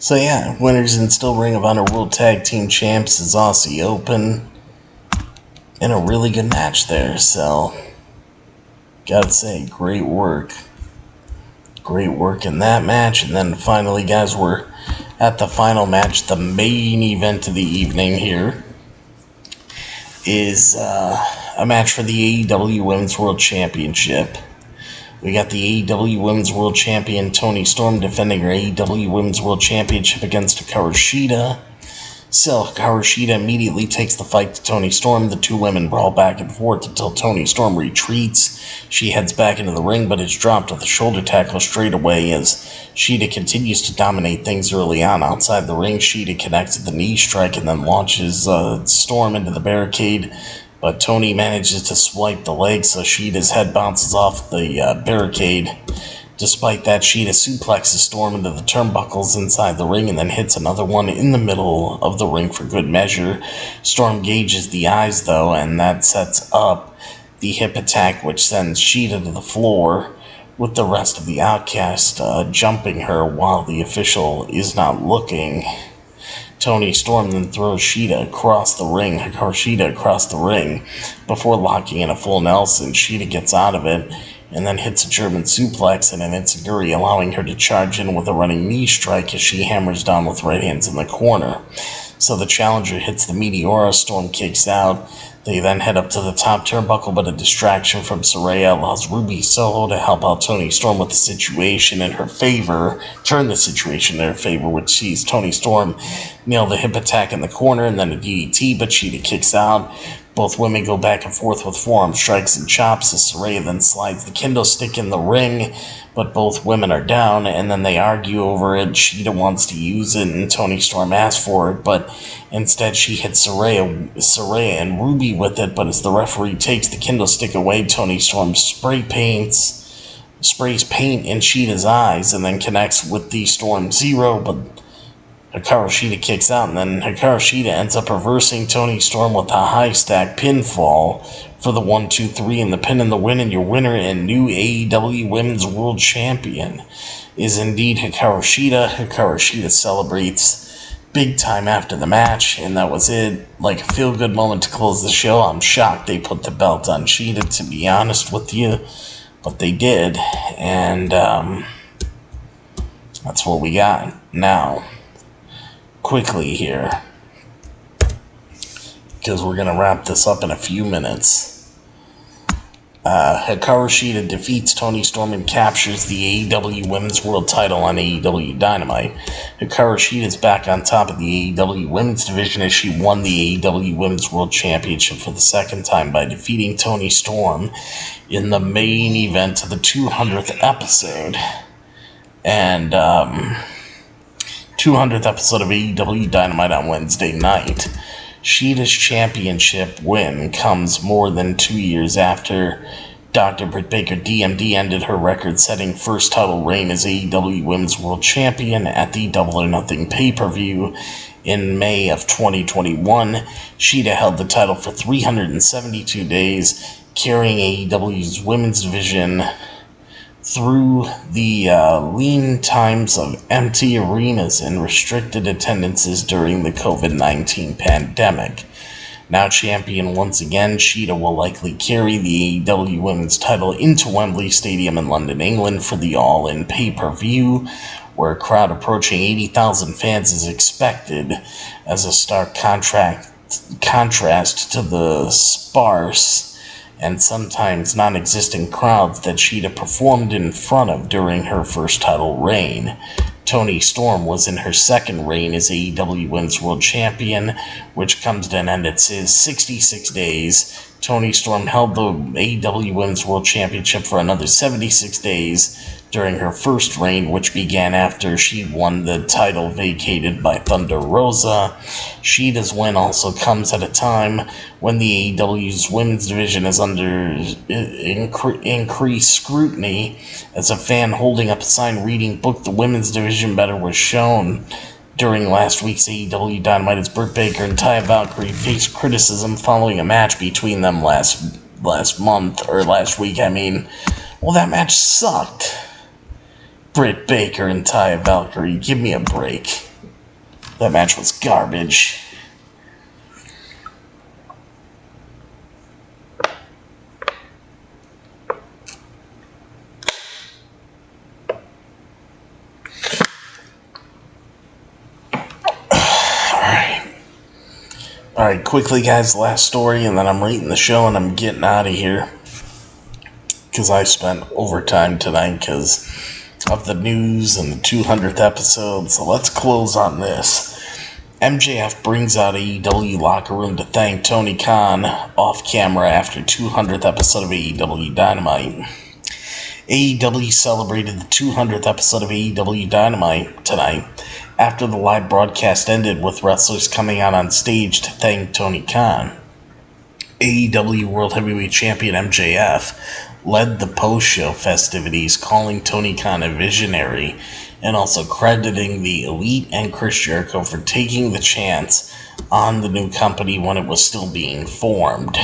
So yeah, winners and still Ring of Honor World Tag Team Champs is Aussie Open. In a really good match there, so gotta say, great work. Great work in that match. And then finally, guys, we're at the final match. The main event of the evening here is a match for the AEW Women's World Championship. We got the AEW Women's World Champion Toni Storm defending her AEW Women's World Championship against Hikaru Shida. So, Hikaru Shida immediately takes the fight to Toni Storm. The two women brawl back and forth until Toni Storm retreats. She heads back into the ring, but is dropped with a shoulder tackle straight away as Shida continues to dominate things early on. Outside the ring, Shida connects with the knee strike and then launches Storm into the barricade. But Toni manages to swipe the leg, so Shida's head bounces off the barricade. Despite that, Shida suplexes Storm into the turnbuckles inside the ring and then hits another one in the middle of the ring for good measure. Storm gauges the eyes, though, and that sets up the hip attack, which sends Shida to the floor, with the rest of the Outcast jumping her while the official is not looking. Toni Storm then throws Shida across the ring, Hikaru Shida across the ring, before locking in a full Nelson. Shida gets out of it, and then hits a German suplex and an enziguri, allowing her to charge in with a running knee strike as she hammers down with right hands in the corner. So the challenger hits the Meteora, Storm kicks out. They then head up to the top turnbuckle, but a distraction from Saraya allows Ruby Soho to help out Toni Storm with the situation in her favor, turn the situation in her favor, which sees Toni Storm nail the hip attack in the corner and then a DDT, but Shida kicks out. Both women go back and forth with forearm strikes and chops as Saraya then slides the kendo stick in the ring, but both women are down, and then they argue over it. Shida wants to use it, and Toni Storm asks for it, but instead she hits Saraya and Ruby with it, but as the referee takes the kendo stick away, Toni Storm sprays paint in Shida's eyes, and then connects with the Storm Zero, but Hikaru Shida kicks out, and then Hikaru Shida ends up reversing Toni Storm with a high stack pinfall for the 1-2-3 and the pin and the win, and your winner and new AEW Women's World Champion is indeed Hikaru Shida. Hikaru Shida celebrates big time after the match, and that was it. Like a feel-good moment to close the show. I'm shocked they put the belt on Shida, to be honest with you, but they did, and that's what we got. Now, quickly here, because we're going to wrap this up in a few minutes. Hikaru Shida defeats Toni Storm and captures the AEW Women's World title on AEW Dynamite. Hikaru Shida is back on top of the AEW Women's division as she won the AEW Women's World Championship for the second time by defeating Toni Storm in the main event of the 200th episode. And 200th episode of AEW Dynamite on Wednesday night. Shida's championship win comes more than 2 years after Dr. Britt Baker DMD ended her record-setting first title reign as AEW Women's World Champion at the Double or Nothing pay-per-view in May of 2021. Shida held the title for 372 days, carrying AEW's women's division through the lean times of empty arenas and restricted attendances during the COVID-19 pandemic. Now champion once again, Shida will likely carry the AEW Women's title into Wembley Stadium in London, England for the All-In pay-per-view, where a crowd approaching 80,000 fans is expected, as a stark contrast to the sparse and sometimes non-existent crowds that Shida performed in front of during her first title reign. Toni Storm was in her second reign as AEW Women's World Champion, which comes to an end at 66 days. Toni Storm held the AEW Women's World Championship for another 76 days during her first reign, which began after she won the title vacated by Thunder Rosa. Shida's win also comes at a time when the AEW's women's division is under increased scrutiny, as a fan holding up a sign reading "Book the Women's Division Better" was shown during last week's AEW Dynamite as Britt Baker and Taya Valkyrie faced criticism following a match between them last last month, or last week, I mean. Well, that match sucked. Britt Baker and Taya Valkyrie, give me a break. That match was garbage. Alright, quickly guys, last story, and then I'm rating the show and I'm getting out of here. Because I spent overtime tonight because of the news and the 200th episode, so let's close on this. MJF brings out AEW locker room to thank Tony Khan off camera after 200th episode of AEW Dynamite. AEW celebrated the 200th episode of AEW Dynamite tonight after the live broadcast ended with wrestlers coming out on stage to thank Tony Khan. AEW World Heavyweight Champion MJF led the post-show festivities, calling Tony Khan a visionary and also crediting the Elite and Chris Jericho for taking the chance on the new company when it was still being formed.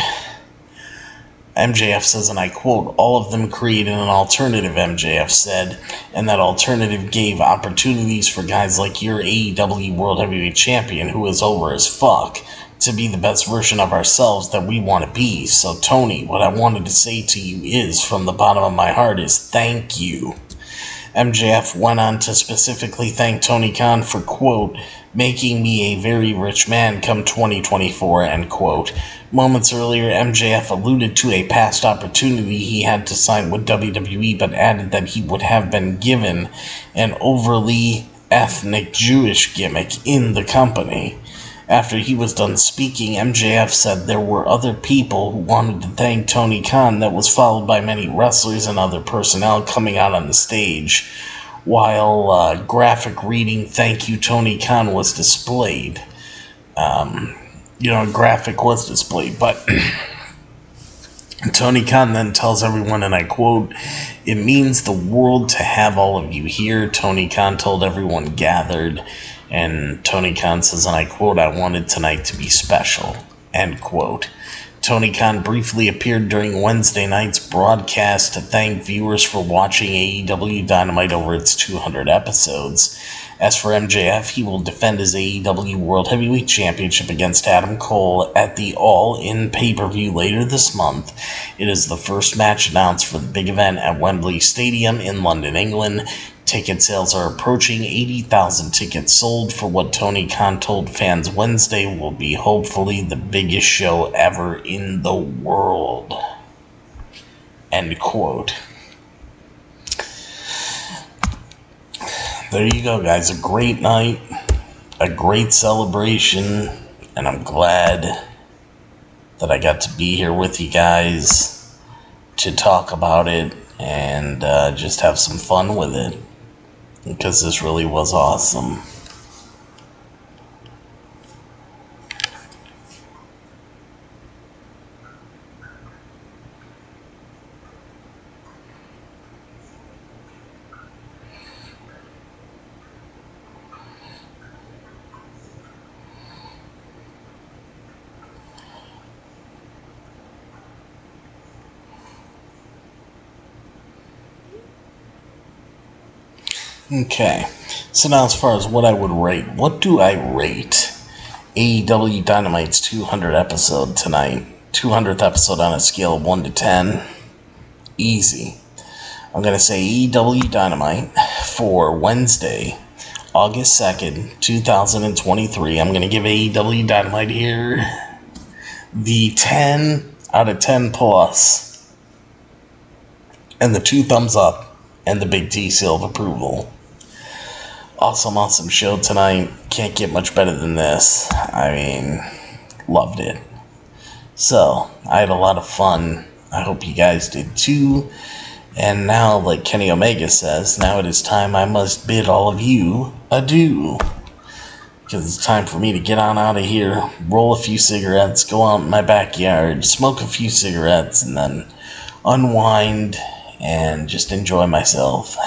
MJF says, and I quote, "All of them created an alternative," MJF said, "and that alternative gave opportunities for guys like your AEW World Heavyweight Champion, who is over as fuck, to be the best version of ourselves that we want to be. So, Tony, what I wanted to say to you is, from the bottom of my heart, is thank you." MJF went on to specifically thank Tony Khan for, quote, "making me a very rich man come 2024, end quote. Moments earlier, MJF alluded to a past opportunity he had to sign with WWE, but added that he would have been given an overly ethnic Jewish gimmick in the company. After he was done speaking, MJF said there were other people who wanted to thank Tony Khan. That was followed by many wrestlers and other personnel coming out on the stage, while graphic reading "Thank you, Tony Khan" was displayed. Graphic was displayed, but Tony Khan then tells everyone, and I quote, "It means the world to have all of you here," Tony Khan told everyone gathered. And Tony Khan says, and I quote, "I wanted tonight to be special," end quote. Tony Khan briefly appeared during Wednesday night's broadcast to thank viewers for watching AEW Dynamite over its 200 episodes. As for MJF, he will defend his AEW World Heavyweight Championship against Adam Cole at the All-In pay-per-view later this month. It is the first match announced for the big event at Wembley Stadium in London, England. Ticket sales are approaching 80,000 tickets sold for what Tony Khan told fans Wednesday will be hopefully the biggest show ever in the world. End quote. There you go, guys. A great night, a great celebration, and I'm glad that I got to be here with you guys to talk about it and just have some fun with it, because this really was awesome. Okay, so now as far as what I would rate, what do I rate AEW Dynamite's 200 episode tonight? 200th episode on a scale of 1 to 10. Easy. I'm going to say AEW Dynamite for Wednesday, August 2nd, 2023. I'm going to give AEW Dynamite here the 10 out of 10 plus, and the 2 thumbs up, and the big T seal of approval. Awesome show tonight. Can't get much better than this. I mean, loved it. So, I had a lot of fun. I hope you guys did too. And now, like Kenny Omega says, now it is time I must bid all of you adieu. Because it's time for me to get on out of here, roll a few cigarettes, go out in my backyard, smoke a few cigarettes, and then unwind and just enjoy myself.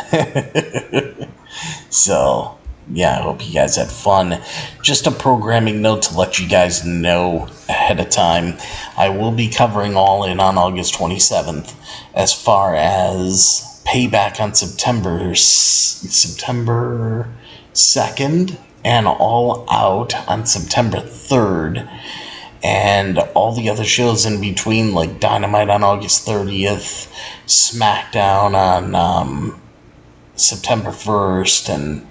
So, yeah, I hope you guys had fun. Just a programming note to let you guys know ahead of time. I will be covering All In on August 27th. As far as Payback on September 2nd, and All Out on September 3rd. And all the other shows in between, like Dynamite on August 30th, SmackDown on September 1st, and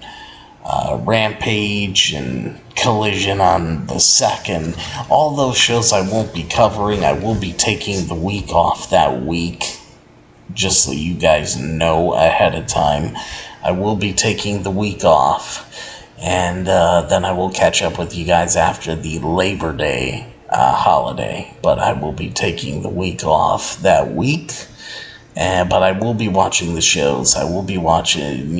Rampage and Collision on the 2nd. All those shows I won't be covering. I will be taking the week off that week, just so you guys know ahead of time. I will be taking the week off, and then I will catch up with you guys after the Labor Day holiday. But I will be taking the week off that week, but I will be watching the shows. I will be watching,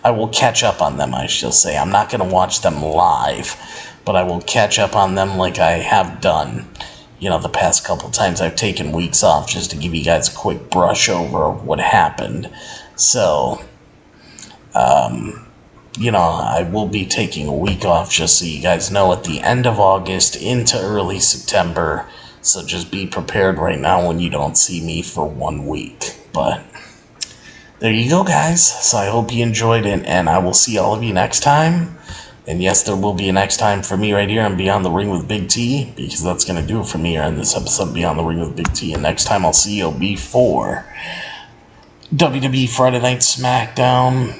I will catch up on them, I shall say. I'm not going to watch them live, but I will catch up on them like I have done, the past couple times I've taken weeks off, just to give you guys a quick brush over of what happened. So, I will be taking a week off, just so you guys know, at the end of August into early September. So just be prepared right now when you don't see me for 1 week. But there you go, guys. So I hope you enjoyed it, and I will see all of you next time. And yes, there will be a next time for me right here on Beyond the Ring with Big T, because that's going to do it for me here on this episode of Beyond the Ring with Big T. And next time I'll see you will be for WWE Friday Night SmackDown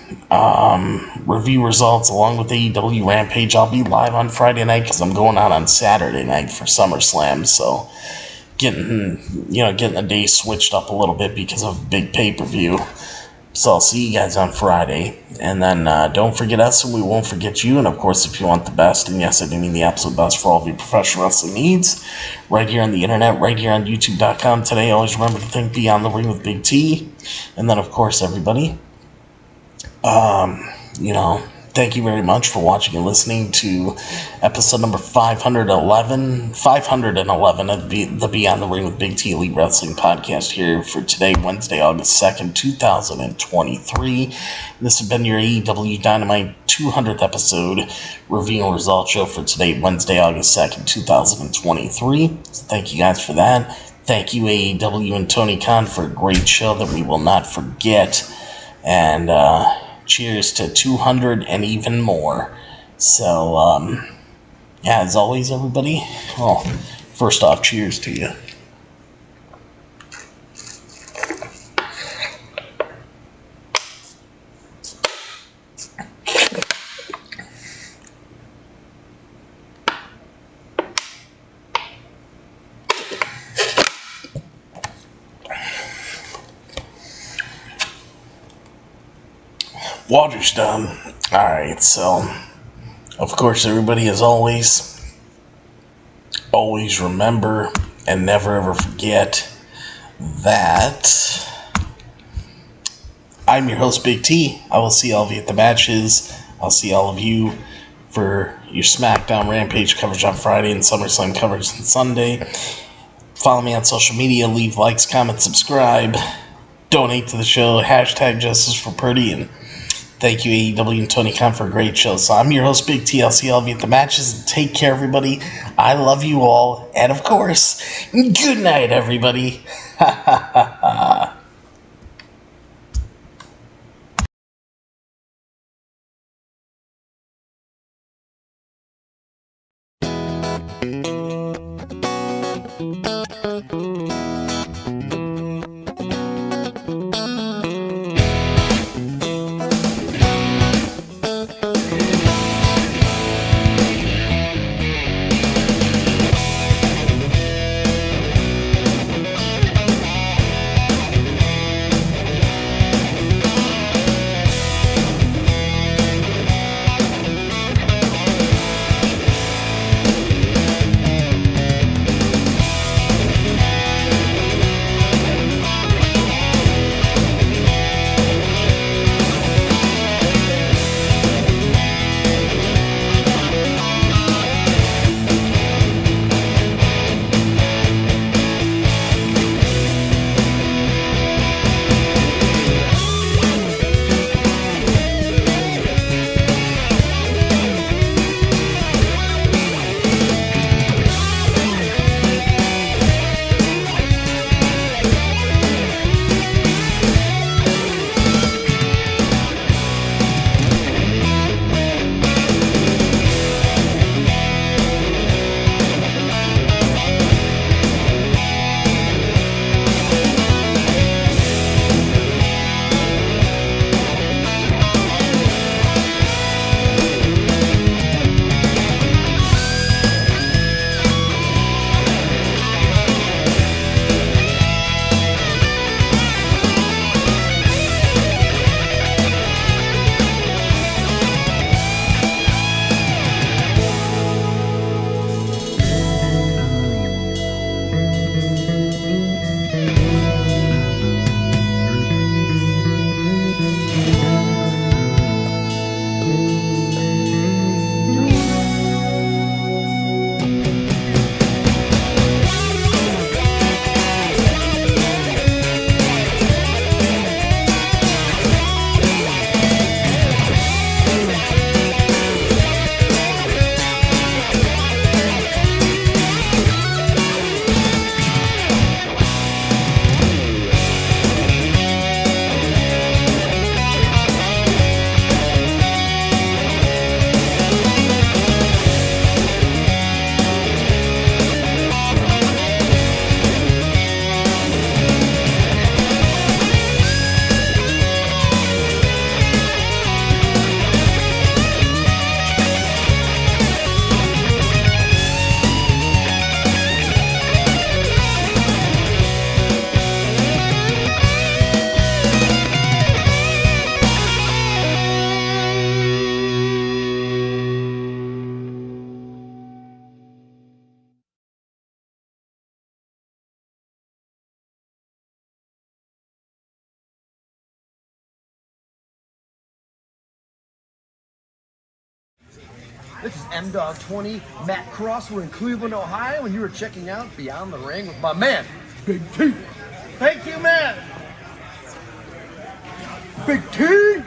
review results, along with AEW Rampage. I'll be live on Friday night because I'm going out on Saturday night for SummerSlam, so getting the day switched up a little bit because of a big pay-per-view. So I'll see you guys on Friday. And then don't forget us, and we won't forget you. And of course, if you want the best, and yes, I do mean the absolute best for all of your professional wrestling needs, right here on the internet, right here on YouTube.com today, always remember to think Beyond the Ring with Big T. And then, of course, everybody, thank you very much for watching and listening to episode number 511 of the Beyond the Ring with Big T Elite Wrestling podcast here for today, Wednesday, August 2nd, 2023. This has been your AEW Dynamite 200th episode review and results show for today, Wednesday, August 2nd, 2023. So thank you guys for that. Thank you, AEW and Tony Khan, for a great show that we will not forget. And, cheers to 200 and even more. So, as always, everybody, first off, cheers to you. Water's done. Alright, so, of course, everybody, as always remember and never ever forget that I'm your host, Big T. I will see all of you at the matches. I'll see all of you for your SmackDown Rampage coverage on Friday and SummerSlam coverage on Sunday. Follow me on social media. Leave likes, comments, subscribe. Donate to the show. Hashtag Justice for Purdy. And thank you, AEW and Tony Khan, for a great show. So I'm your host, Big T. I'll see all of you at the matches. Take care, everybody. I love you all. And, of course, good night, everybody. Ha, ha, ha, ha. This is M-Dog 20, Matt Cross. We're in Cleveland, Ohio, and you were checking out Beyond the Ring with my man, Big T. Thank you, man. Big T.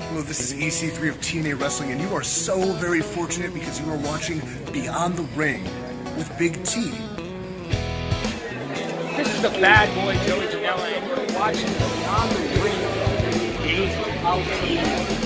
Hello, this is EC3 of TNA Wrestling, and you are so very fortunate because you are watching Beyond the Ring with Big T. This is the bad boy Joey Janela, and you're watching Beyond the Ring. AEW.